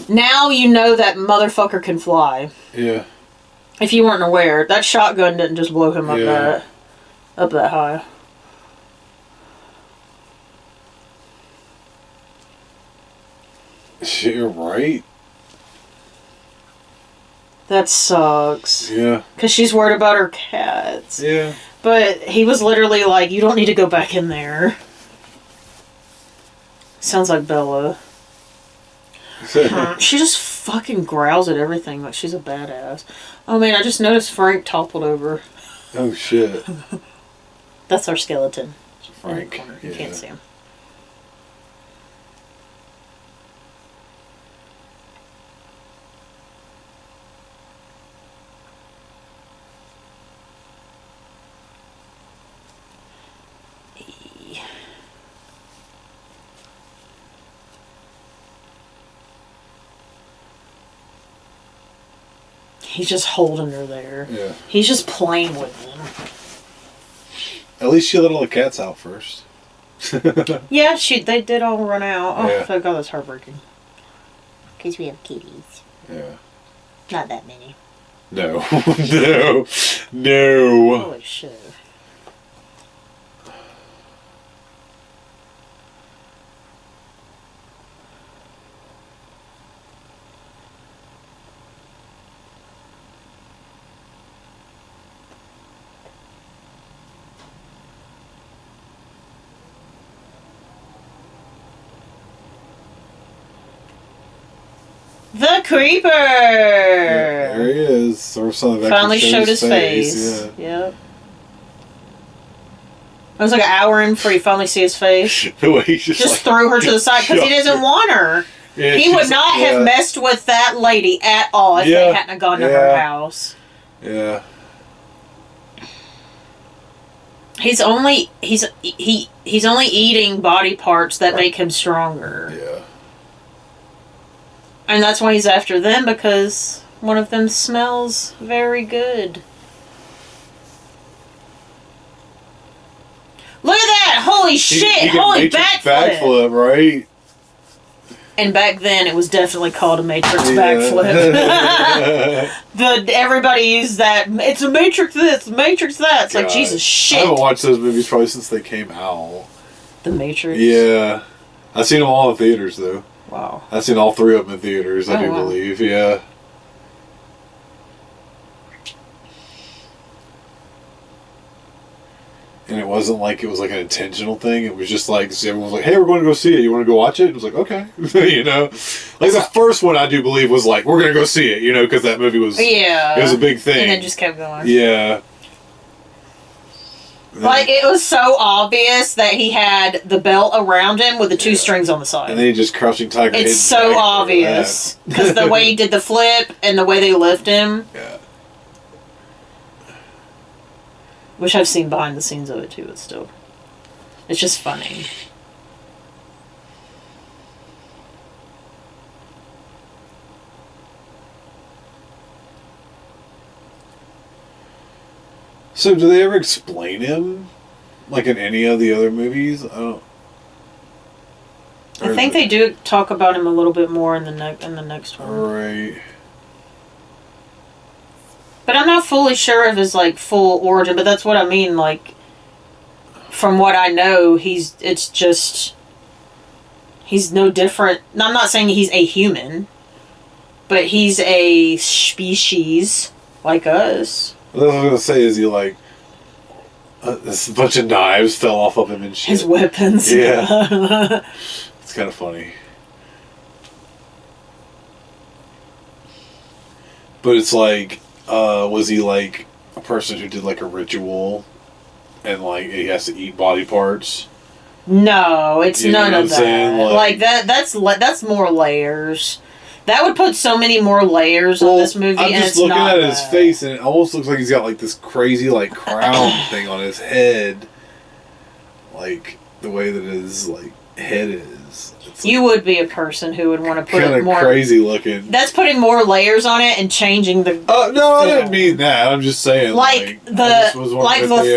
Now you know that motherfucker can fly. Yeah. If you weren't aware, that shotgun didn't just blow him up that high. You're right. That sucks. Yeah. Because she's worried about her cats. Yeah. But he was literally like, you don't need to go back in there. Sounds like Bella. She just fucking growls at everything like she's a badass. Oh man, I just noticed Frank toppled over. Oh shit. That's our skeleton. Frank. You can't see him. He's just holding her there. Yeah. He's just playing with them. At least she let all the cats out first. Yeah, they did all run out. Oh, Yeah. thank God, that's heartbreaking. Because we have kitties. Yeah. Not that many. No. No. No. Holy shit. The creeper! There he is. Or something that Finally showed his face. Yeah. Yep. It was like an hour in before you finally see his face. The way he just like, threw her to the side because he doesn't want her. Yeah, He would not have messed with that lady at all if they hadn't gone to her house. Yeah. He's only eating body parts that make him stronger. Yeah. And that's why he's after them, because one of them smells very good. Look at that! Holy shit! He can Holy Matrix backflip! backflip, right? And back then, it was definitely called a Matrix backflip. Everybody used that. It's a Matrix this, Matrix that. It's like, Jesus shit. I haven't watched those movies probably since they came out. The Matrix? Yeah. I've seen them all in theaters, though. Wow. I've seen all 3 of them in theaters, I do believe. Yeah. And it wasn't like it was like an intentional thing. It was just like, everyone was like, hey, we're going to go see it. You want to go watch it? It was like, okay. You know? Like the first one I do believe was like, we're going to go see it, you know, because that movie was, yeah. It was a big thing. And it just kept going. Yeah. Like, it was so obvious that he had the belt around him with the 2 strings on the side. And then he just crouching tiger. It's so obvious. Because the way he did the flip and the way they lift him. Yeah. Which I've seen behind the scenes of it too, but still. It's just funny. So, do they ever explain him? Like in any of the other movies? I think they do talk about him a little bit more in the next one. Right. But I'm not fully sure of his, like, full origin, but that's what I mean, like, from what I know, he's no different. I'm not saying he's a human, but he's a species like us. What I was going to say is he, like, this bunch of knives fell off of him and shit. His weapons. Yeah. It's kind of funny. But it's like, was he like a person who did like a ritual and like he has to eat body parts? No, it's none of that. Saying? Like that's more layers. That would put so many more layers on this movie. I'm and just it's looking not at his face, and it almost looks like he's got like this crazy like crown thing on his head, like the way that his like head is. It's, you would be a person who would want to put it more crazy looking. That's putting more layers on it and changing the. No, I didn't mean that. I'm just saying like the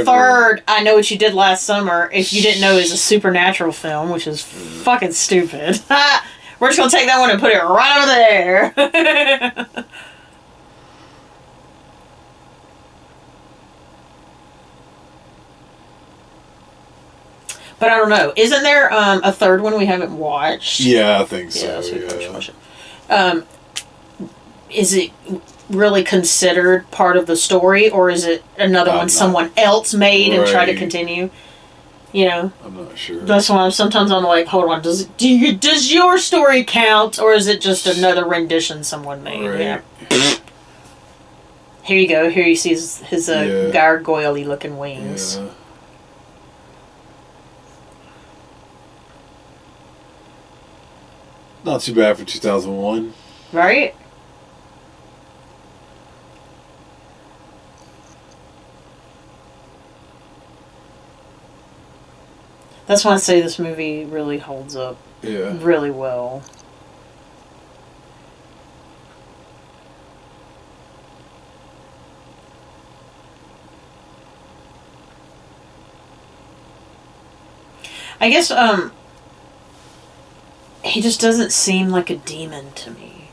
third. I Know What You Did Last Summer. If you didn't know, is a supernatural film, which is fucking stupid. We're just gonna take that one and put it right over there. But I don't know. Isn't there a third one we haven't watched? Yeah, I think so. Is it really considered part of the story, or is it another one someone else made and tried to continue? You know, I'm not sure. That's why sometimes I'm like, hold on, does your story count, or is it just another rendition someone made? Right. Yeah. Here you go. Here you see his gargoyle-y looking wings. Yeah. Not too bad for 2001. Right? That's why I say this movie really holds up really well. I guess, he just doesn't seem like a demon to me.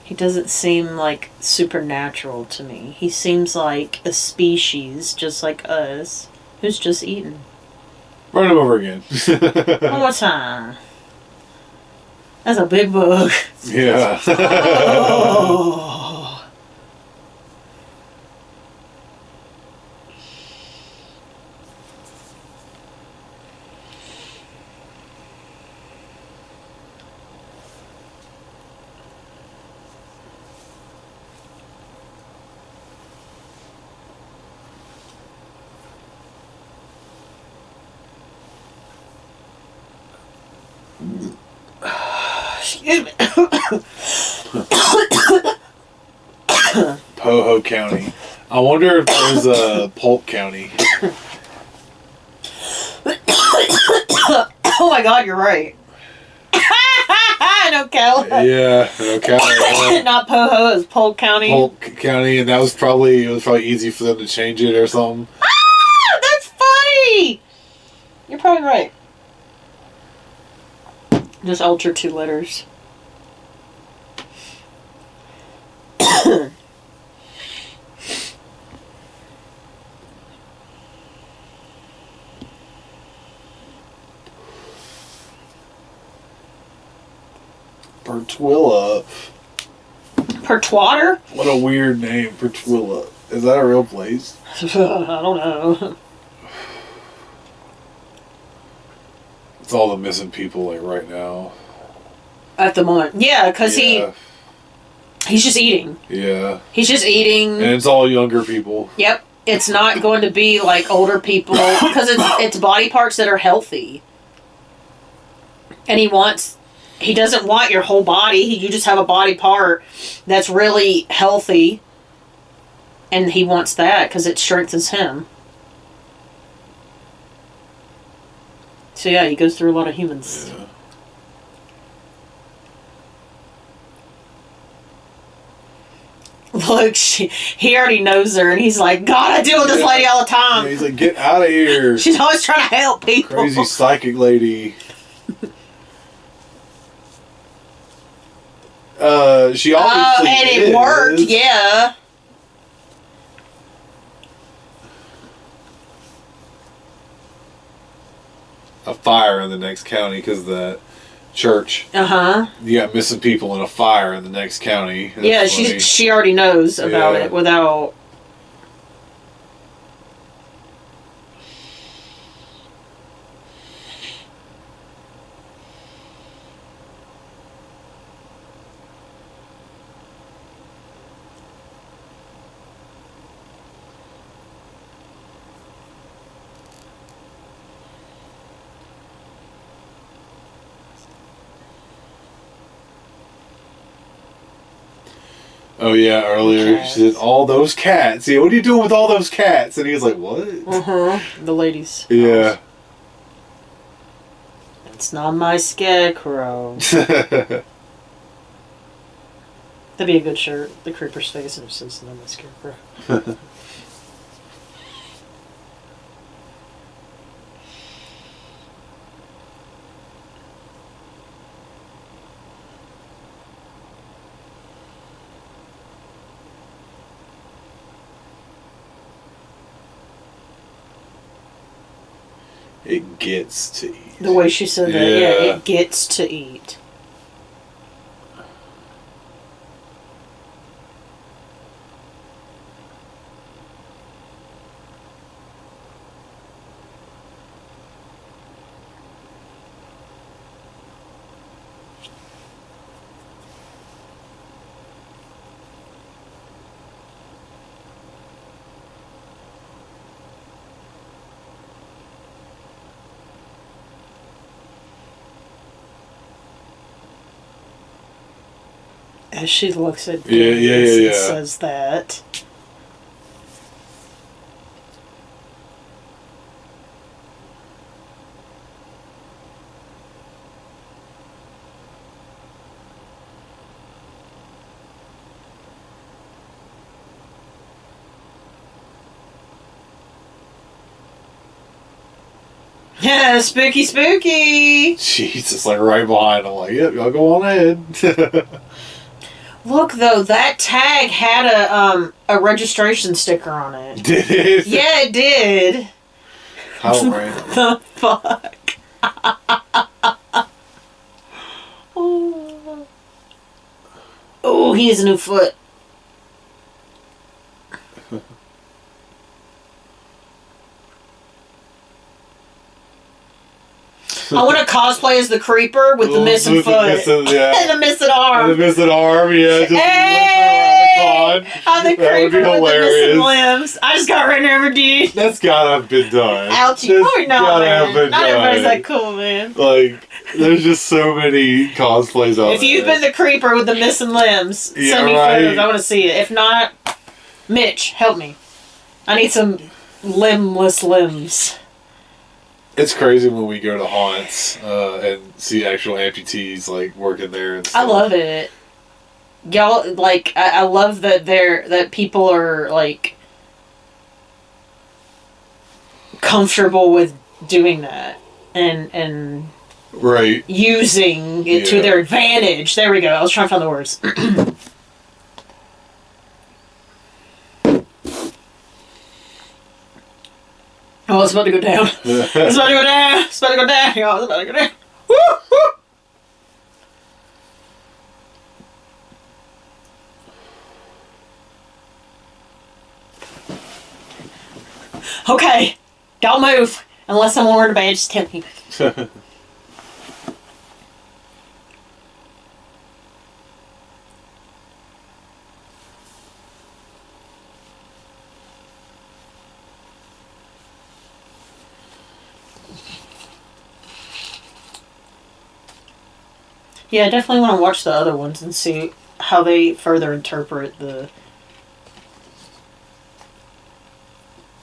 He doesn't seem like supernatural to me. He seems like a species, just like us, who's just eating. Run him over again. One more time. That's a big bug. Yeah. Oh. Excuse me. Poho County. I wonder if there's a Polk County. Oh my God, you're right. No Cali. Yeah, no County. Not Poho, it's Polk County. Polk County, and it was probably easy for them to change it or something. Ah, that's funny. You're probably right. Just alter 2 letters. Pertwilla. Pertwater? What a weird name, Pertwilla. Is that a real place? I don't know. It's all the missing people like right now. At the moment. Yeah, because he's just eating. Yeah. He's just eating. And it's all younger people. Yep. It's not going to be like older people because it's body parts that are healthy. And he doesn't want your whole body. You just have a body part that's really healthy. And he wants that because it strengthens him. So yeah, he goes through a lot of humans. Yeah. Look, he already knows her, and he's like, God, I deal with this lady all the time. Yeah, he's like, get out of here. She's always trying to help people. Crazy psychic lady. She obviously and it worked, yeah. A fire in the next county because of that church. Uh-huh. You got missing people in a fire in the next county. That's Yeah, funny. she already knows about Yeah. it without... Oh yeah, earlier she said, all those cats. Yeah, what are you doing with all those cats? And he was like, what? Uh-huh. The ladies. Yeah. It's not my scarecrow. That'd be a good shirt. The creeper's face and it says not my scarecrow. It gets to eat. The way she said that, yeah, it gets to eat. As she looks at Yeah. and says that. Yeah, spooky, spooky. Jesus, like right behind. I'm like, yep, y'all go on ahead. Look though, that tag had a registration sticker on it. Did it? Yeah, it did. How random. The fuck? Oh. Oh, he has a new foot. I want to cosplay as the creeper with the missing foot Yeah. and the missing arm. And the missing arm, yeah. Just Hey! around the con. I'm the That would be creeper with the missing hilarious. limbs. I just got ran over, dude. That's gotta have been done. Ouchie. That's Probably not, gotta have man. been Not everybody's done. that cool, man. Like, there's just so many cosplays out there. If you've been the creeper with the missing limbs, Yeah, send me right. photos. I want to see it. If not, Mitch, help me. I need some limbless limbs. It's crazy when we go to haunts and see actual amputees like working there and stuff. I love it. Y'all, like, I love that that people are, like, comfortable with doing that and right, using it to their advantage. There we go. I was trying to find the words. Oh, it's about to go down. It's about to go down. It's about to go down. Y'all, it's about to go down. Woo, woo. Okay, don't move unless I'm wearing a badge. Just tell me. Yeah, I definitely want to watch the other ones and see how they further interpret the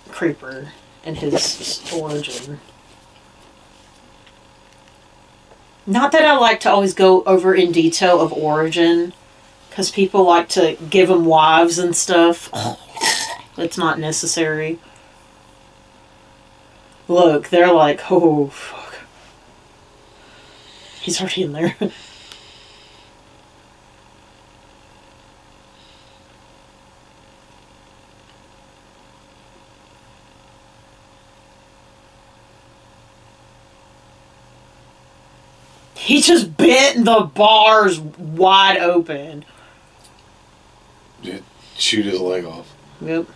creeper and his origin. Not that I like to always go over in detail of origin, because people like to give them wives and stuff. It's not necessary. Look, they're like, oh, fuck. He's already in there. He just bent the bars wide open. Dude, shoot his leg off. Yep.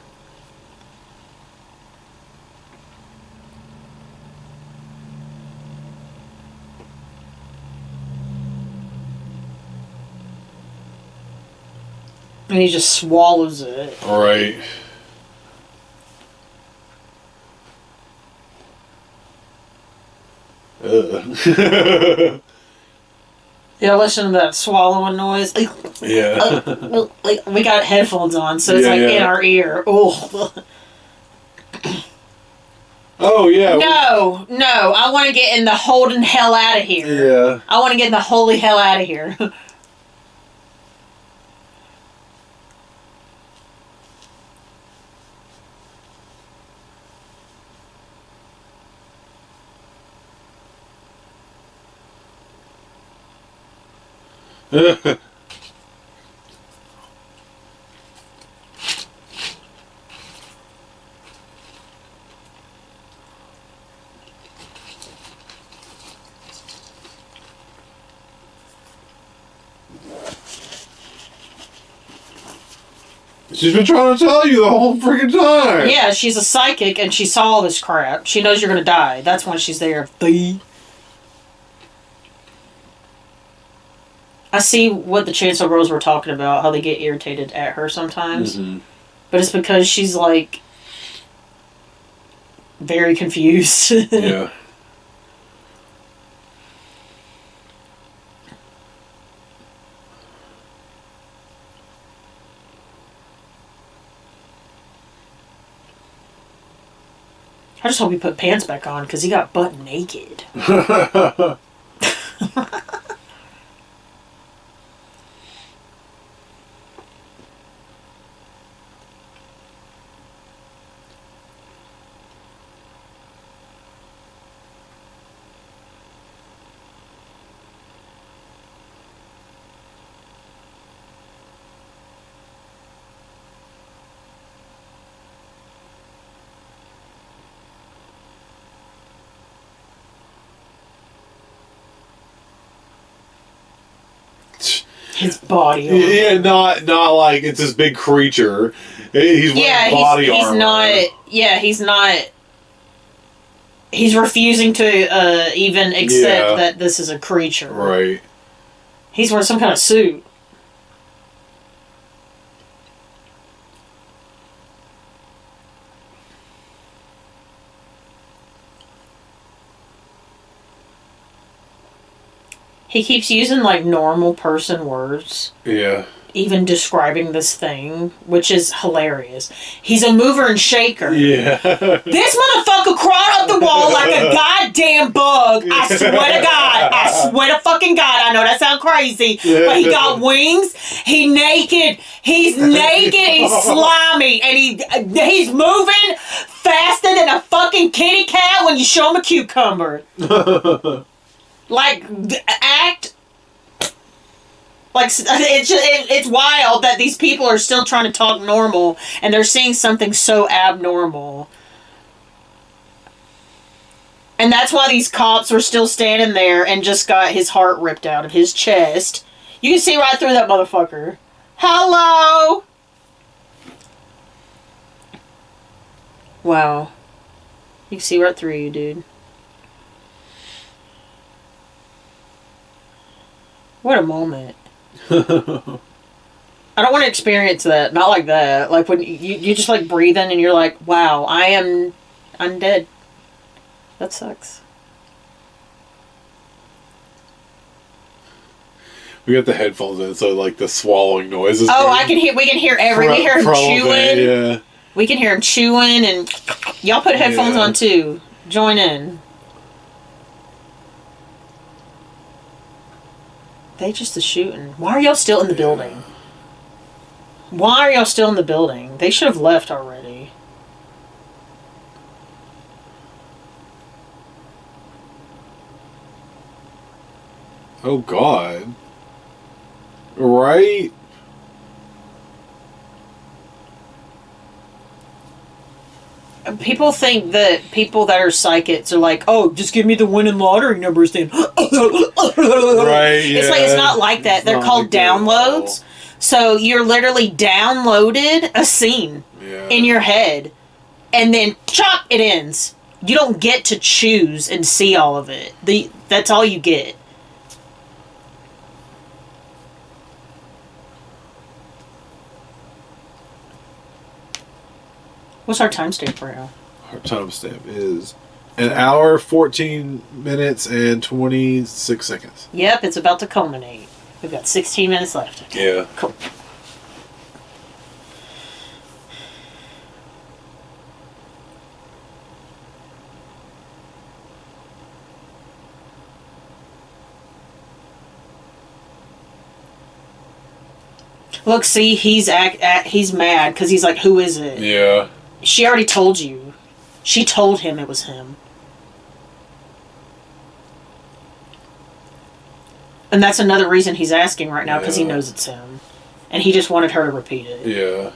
And he just swallows it. Right. Yeah, listen to that swallowing noise. Yeah. We got headphones on, so it's in our ear. Oh. Oh, yeah. No, I want to get in the holding hell out of here. Yeah. I want to get in the holy hell out of here. She's been trying to tell you the whole freaking time. Yeah, she's a psychic and she saw all this crap. She knows you're going to die. That's why she's there. I see what the Chancellor Girls were talking about, how they get irritated at her sometimes. Mm-hmm. But it's because she's, like, very confused. Yeah. I just hope he put pants back on, because he got butt naked. His body. Yeah, not like it's this big creature. He's wearing body armor. He's not. He's refusing to even accept that this is a creature. Right. He's wearing some kind of suit. He keeps using, like, normal person words. Yeah. even describing this thing, which is hilarious. He's a mover and shaker. Yeah. This motherfucker crawled up the wall like a goddamn bug. I swear to God. I swear to fucking God. I know that sounds crazy, but he got wings. He naked. He's naked. He's slimy, and he's moving faster than a fucking kitty cat when you show him a cucumber. Like, act. Like, it's wild that these people are still trying to talk normal, and they're seeing something so abnormal. And that's why these cops were still standing there and just got his heart ripped out of his chest. You can see right through that motherfucker. Hello! Wow. You can see right through you, dude. What a moment. I don't want to experience that. Not like that. Like when you just like breathing and you're like, wow, I'm dead. That sucks. We got the headphones in, so like the swallowing noises. Oh, we can hear him chewing. Yeah. We can hear him chewing, and y'all put headphones on too. Join in. They just a shooting. Why are y'all still in the building? Why are y'all still in the building? They should have left already. Oh God. Right? People think that people that are psychics are like, oh, just give me the winning lottery numbers then. Right, It's like, it's not like that. They're called downloads. So you're literally downloaded a scene in your head, and then chop, it ends. You don't get to choose and see all of it. That's all you get. What's our timestamp right now? Our timestamp is 1 hour, 14 minutes, and 26 seconds. Yep, it's about to culminate. We've got 16 minutes left. Yeah. Cool. Look, see, he's mad because he's like, who is it? Yeah. She already told you. She told him it was him. And that's another reason he's asking right now, because he knows it's him. And he just wanted her to repeat it. Yeah.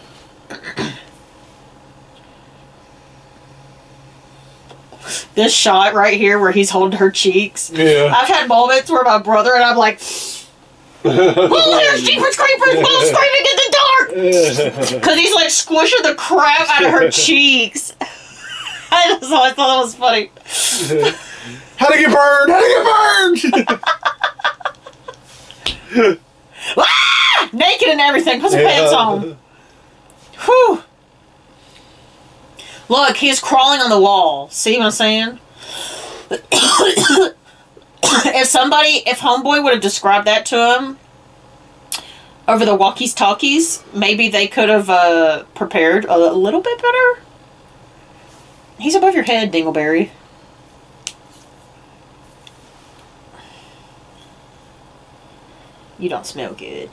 This shot right here where he's holding her cheeks. Yeah. I've had moments where my brother and I'm like, oh, there's Jeepers Creepers, both screaming in the dark! Because he's like squishing the crap out of her cheeks. I thought that was funny. How'd it get burned? How'd it get burned? Ah! Naked and everything. Put some pants on. Whew. Look, he's crawling on the wall. See what I'm saying? If Homeboy would have described that to him over the walkies-talkies, maybe they could have prepared a little bit better. He's above your head, Dingleberry. You don't smell good.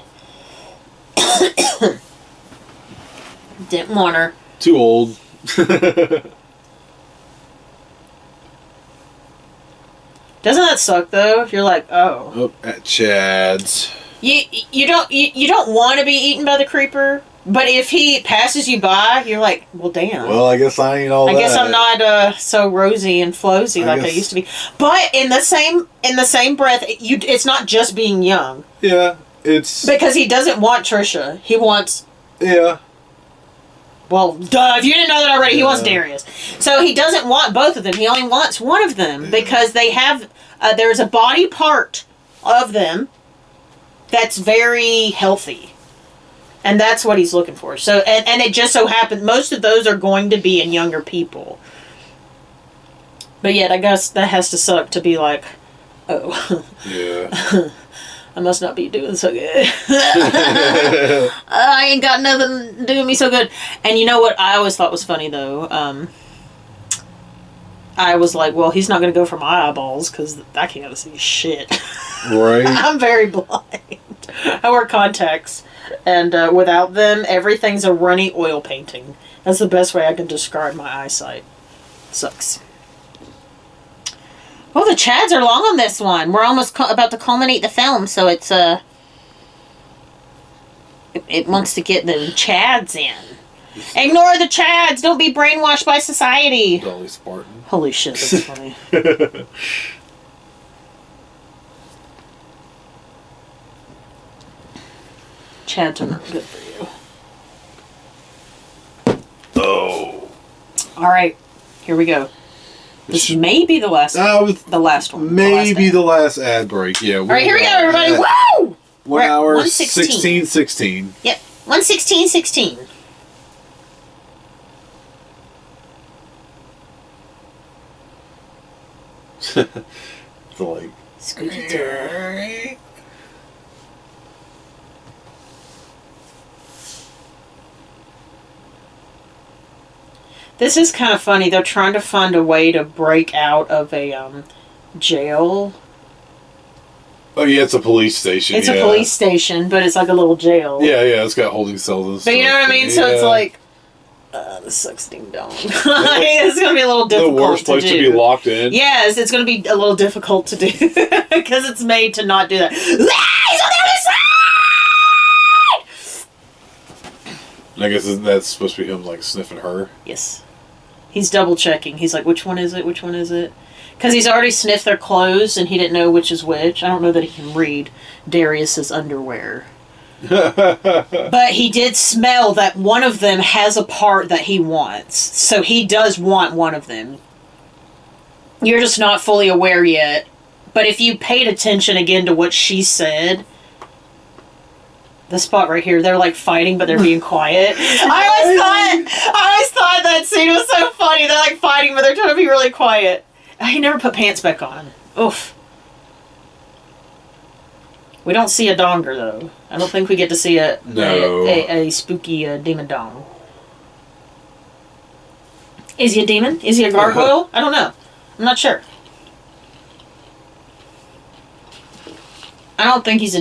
Didn't want her. Too old. Doesn't that suck though? If you're like, oh, At Chad's. you don't want to be eaten by the creeper, but if he passes you by, you're like, well, damn. Well, I guess I ain't all I that. guess I'm not so rosy and flowsy like I used to be. But in the same breath, it's not just being young. Yeah, it's Because he doesn't want Trisha. He wants. Yeah. Well, duh, if you didn't know that already, he wants Darius. So he doesn't want both of them. He only wants one of them because they have, there's a body part of them that's very healthy. And that's what he's looking for. So, and it just so happens, most of those are going to be in younger people. But yet, I guess that has to suck to be like, oh. Yeah. I must not be doing so good. I ain't got nothing doing me so good. And you know what I always thought was funny, though? I was like, well, he's not going to go for my eyeballs because I can't see shit. Right. I'm very blind. I wear contacts. And without them, everything's a runny oil painting. That's the best way I can describe my eyesight. Sucks. Well, the chads are long on this one. We're almost about to culminate the film, so it's it wants to get the chads in. Ignore the chads. Don't be brainwashed by society. Dolly Spartan. Holy shit, that's funny. Chads are not good for you. Oh. All right, here we go. This may be the last. The last one. Maybe the last ad break. Yeah. All right, here we go, everybody. Woo! 1 hour 1:16. 16:16. Yep, 1:16:16. Like. Scooty Doo. This is kind of funny. They're trying to find a way to break out of a jail. Oh yeah, it's a police station. It's a police station, but it's like a little jail. Yeah, it's got holding cells. But you know what I mean? So it's like, this sucks ding dong. It's going to be a little difficult the worst place to be locked in. Yes, it's going to be a little difficult to do. Because it's made to not do that. He's on the other side! I guess that's supposed to be him, like, sniffing her. Yes. He's double checking. He's like, which one is it? Which one is it? Because he's already sniffed their clothes and he didn't know which is which. I don't know that he can read Darius's underwear. But he did smell that one of them has a part that he wants. So he does want one of them. You're just not fully aware yet. But if you paid attention again to what she said, the spot right here, they're like fighting, but they're being quiet. I always thought that scene was so funny. They're like fighting, but they're trying to be really quiet. He never put pants back on. Oof. We don't see a donger, though. I don't think we get to see a spooky demon dong. Is he a demon? Is he a gargoyle? I don't know. I'm not sure. I don't think he's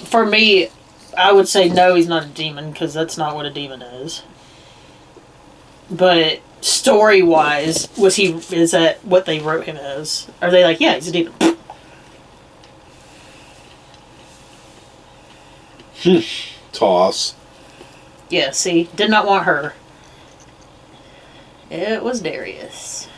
for me, I would say no, he's not a demon, because that's not what a demon is. But story-wise, is that what they wrote him as? Are they like, yeah, he's a demon? Toss. Yeah, see? Did not want her. It was Darius.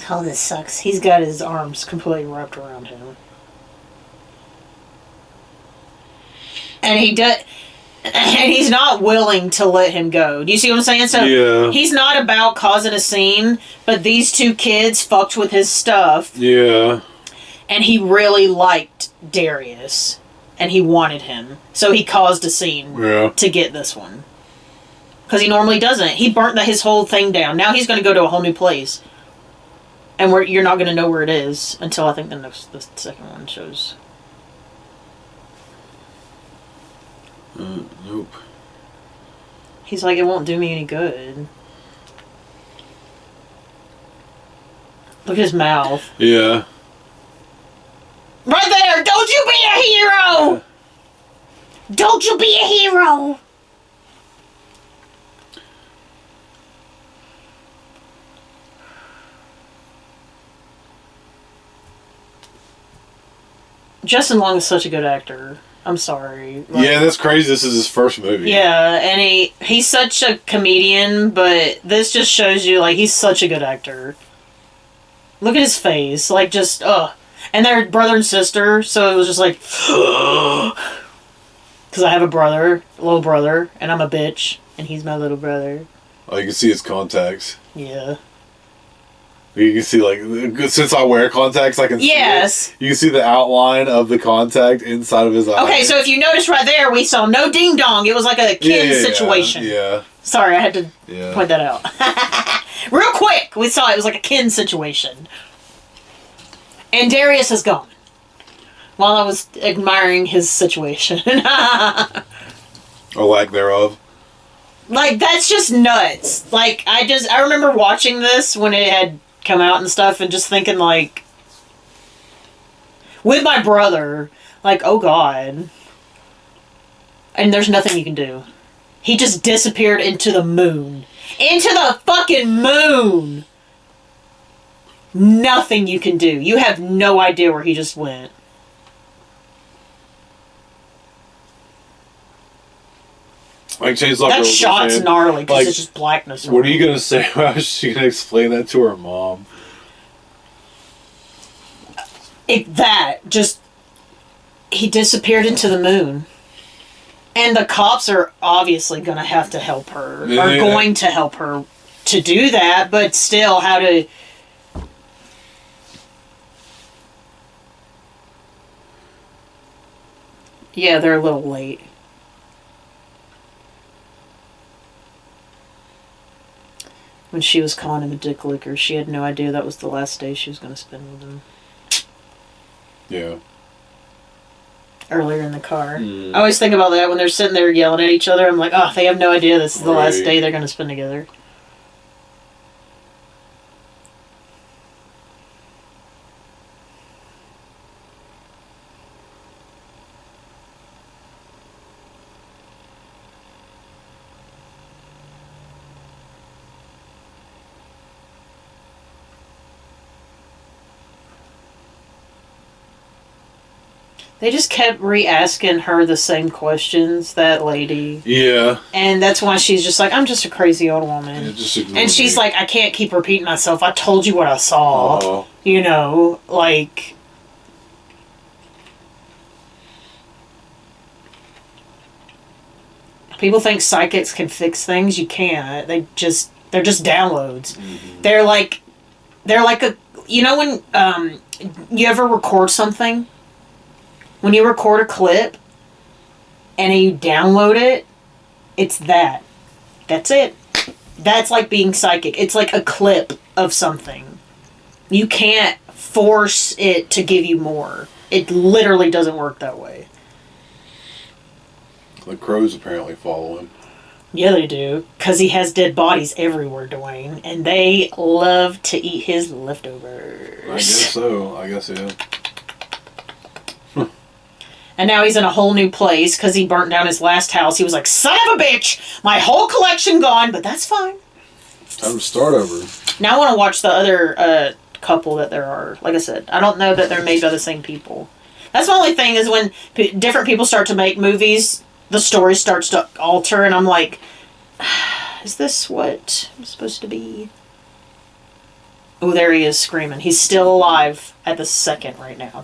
Oh, this sucks. He's got his arms completely wrapped around him. And he's not willing to let him go. Do you see what I'm saying? So yeah. He's not about causing a scene, but these two kids fucked with his stuff. Yeah. And he really liked Darius. And he wanted him. So he caused a scene to get this one. Because he normally doesn't. He burnt his whole thing down. Now he's going to go to a whole new place. And you're not going to know where it is until I think the second one shows. Nope. He's like, it won't do me any good. Look at his mouth. Yeah. Right there! Don't you be a hero! Don't you be a hero! Justin Long is such a good actor. I'm sorry. Yeah, that's crazy. This is his first movie. Yeah, and he's such a comedian, but this just shows you, like, he's such a good actor. Look at his face. Like, just, And they're brother and sister, so it was just like, because I have a little brother, and I'm a bitch, and he's my little brother. Oh, you can see his contacts. Yeah. You can see, like, since I wear contacts, I can see Yes. it. You can see the outline of the contact inside of his eye. Okay, so if you notice right there, we saw no ding dong. It was like a kin situation. Yeah. Sorry, I had to point that out. Real quick, we saw it was like a kin situation. And Darius is gone. While I was admiring his situation. Or lack thereof. Like, that's just nuts. Like, I remember watching this when it had come out and stuff and just thinking, like, with my brother, like, oh God. And there's nothing you can do. He just disappeared into the moon. Into the fucking moon! Nothing you can do. You have no idea where he just went. Like Chainsaw That Girl, shot's gnarly because like, it's just blackness. What are you gonna say? How is she gonna explain that to her mom? He disappeared into the moon. And the cops are obviously going to have to help her. Are going to help her to do that, but still, how to... Yeah, they're a little late. When she was calling him a dick licker, she had no idea that was the last day she was going to spend with him. Yeah. Earlier in the car. I always think about that when they're sitting there yelling at each other. I'm like, oh, they have no idea this is the last day they're going to spend together. They just kept re-asking her the same questions, that lady. Yeah. And that's why she's just like, I'm just a crazy old woman. Yeah, and she's like, I can't keep repeating myself. I told you what I saw. Oh. You know, like... People think psychics can fix things. You can't. They're just downloads. Mm-hmm. They're like a... You know when you ever record something? When you record a clip and you download it, it's that. That's it. That's like being psychic. It's like a clip of something. You can't force it to give you more. It literally doesn't work that way. The crows apparently follow him. Yeah, they do. Because he has dead bodies everywhere, Dwayne. And they love to eat his leftovers. I guess so. I guess, yeah. And now he's in a whole new place because he burnt down his last house. He was like, son of a bitch! My whole collection gone, but that's fine. Time to start over. Now I want to watch the other couple that there are. Like I said, I don't know that they're made by the same people. That's the only thing is when different people start to make movies, the story starts to alter, and I'm like, is this what I'm supposed to be? Oh, there he is screaming. He's still alive at the second right now.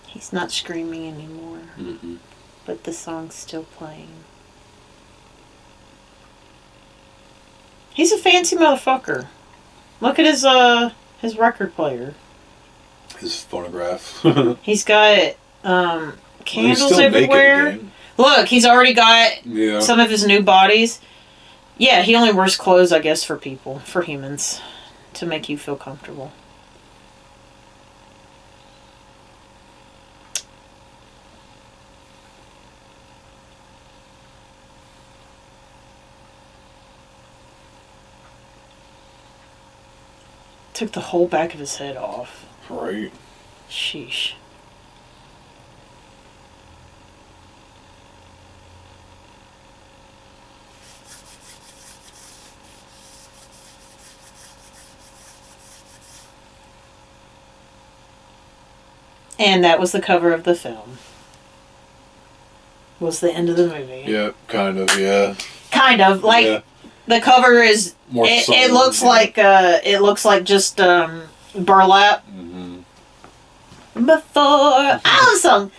He's not screaming anymore. Mm-hmm. But the song's still playing. He's a fancy motherfucker. Look at his record player. His phonograph. He's got candles everywhere. Look, he's already got some of his new bodies. Yeah, he only wears clothes, I guess, for people, for humans, to make you feel comfortable. Took the whole back of his head off. Right. Sheesh. And that was the cover of the film. Was the end of the movie. Yeah, kind of, yeah. Kind of, like, the cover is... It looks like just burlap. Before I was song.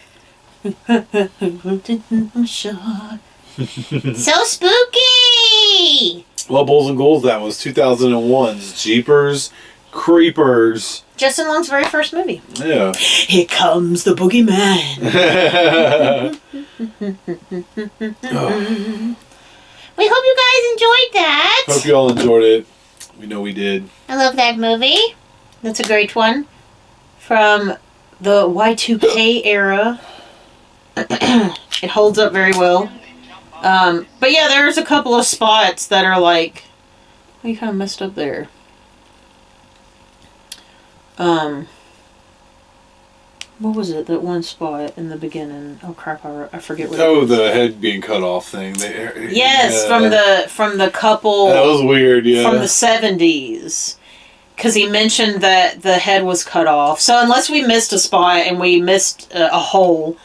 So spooky! Well, Bulls and Ghouls, that was 2001's Jeepers Creepers. Justin Long's very first movie. Yeah. Here comes the boogeyman. We hope you guys enjoyed that. Hope you all enjoyed it. We know we did. I love that movie. That's a great one. From the Y2K era. It holds up very well. But yeah, there's a couple of spots that are like... Oh, you kind of messed up there. What was it? That one spot in the beginning. Oh crap! I forget what. Oh, the head being cut off thing. Yes, from the couple. That was weird. Yeah. From the 70s, because he mentioned that the head was cut off. So unless we missed a spot and we missed a hole,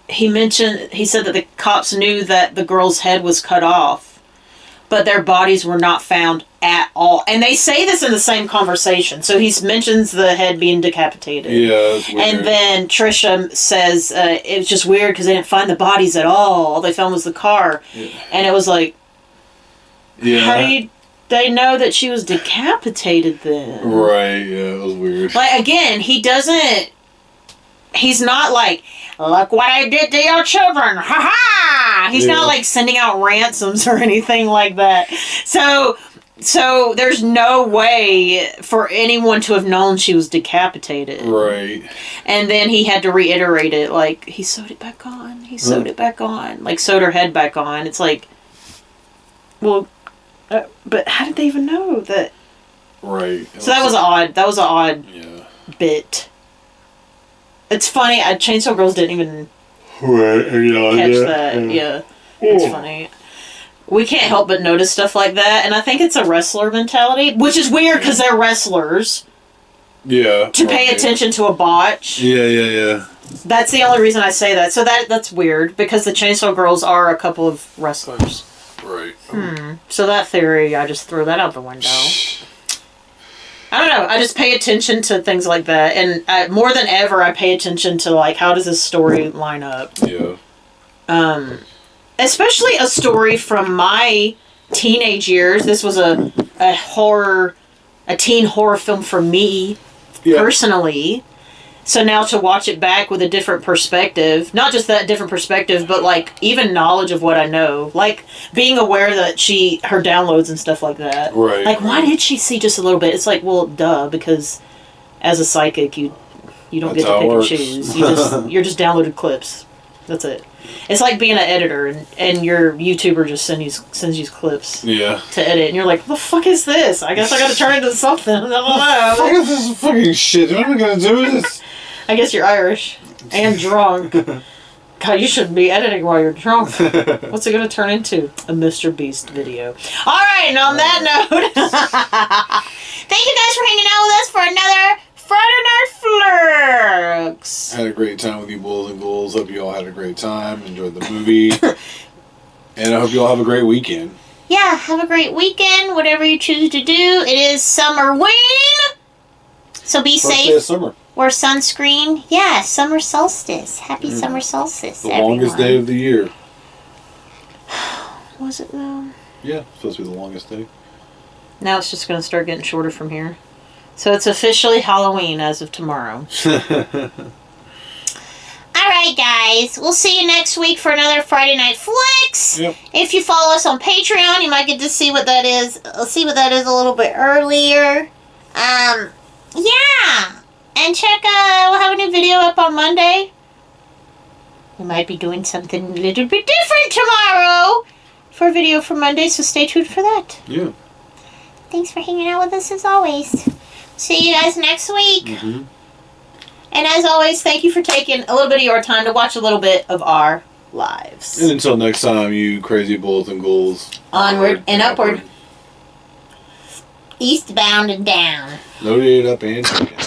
he said that the cops knew that the girl's head was cut off, but their bodies were not found at all. And they say this in the same conversation. So he mentions the head being decapitated. Yeah, that's weird. And then Trisha says it was just weird because they didn't find the bodies at all. All they found was the car. Yeah. And it was like, how do they know that she was decapitated then? Right, yeah, it was weird. Like, again, he's not like, look what I did to your children. Ha ha! He's not like sending out ransoms or anything like that. So there's no way for anyone to have known she was decapitated. Right. And then he had to reiterate it, like, he sewed it back on. He sewed it back on. Like, sewed her head back on. It's like, well, but how did they even know that? Right. So that was odd. That was an odd bit. It's funny. Chainsaw Girls didn't even catch that. Yeah. It's funny. We can't help but notice stuff like that, and I think it's a wrestler mentality, which is weird because they're wrestlers. Yeah. To pay attention to a botch. Yeah. That's the only reason I say that. So that's weird because the Chainsaw Girls are a couple of wrestlers. Right. So that theory, I just threw that out the window. I don't know. I just pay attention to things like that, and more than ever, I pay attention to like how does this story line up. Yeah. Especially a story from my teenage years. This was a teen horror film for me personally. So now to watch it back with a different perspective, not just that different perspective, but like even knowledge of what I know, like being aware that her downloads and stuff like that. Right. Like, why did she see just a little bit? It's like, well, duh, because as a psychic, you don't get to pick and choose. You're just downloaded clips. That's it. It's like being an editor and your YouTuber just sends you clips to edit, and you're like, what the fuck is this? I guess I gotta turn it into something. I don't know. What the fuck is this fucking shit? What am I gonna do with this? I guess you're Irish and drunk. God, you shouldn't be editing while you're drunk. What's it gonna turn into? A Mr. Beast video. Alright, and on that note, thank you guys for hanging out with us for another Friday Night Flicks. I had a great time with you, Bulls and Ghouls. Hope you all had a great time. Enjoyed the movie. And I hope you all have a great weekend. Yeah, have a great weekend, whatever you choose to do. It is Summerween. So be First safe. day of summer. Wear sunscreen. Yeah, summer solstice. Happy summer solstice, The longest day of the year. was it though? Yeah, it's supposed to be the longest day. Now it's just gonna start getting shorter from here. So it's officially Halloween as of tomorrow. Alright, guys. We'll see you next week for another Friday Night Flicks. Yep. If you follow us on Patreon, you might get to see what that is. See what that is a little bit earlier. Yeah. And check, we'll have a new video up on Monday. We might be doing something a little bit different tomorrow for a video for Monday, so stay tuned for that. Yeah. Thanks for hanging out with us as always. See you guys next week. Mm-hmm. And as always, thank you for taking a little bit of your time to watch a little bit of our lives. And until next time, you crazy Bulls and Ghouls. Onward and upward. Eastbound and down. Loaded up and taken.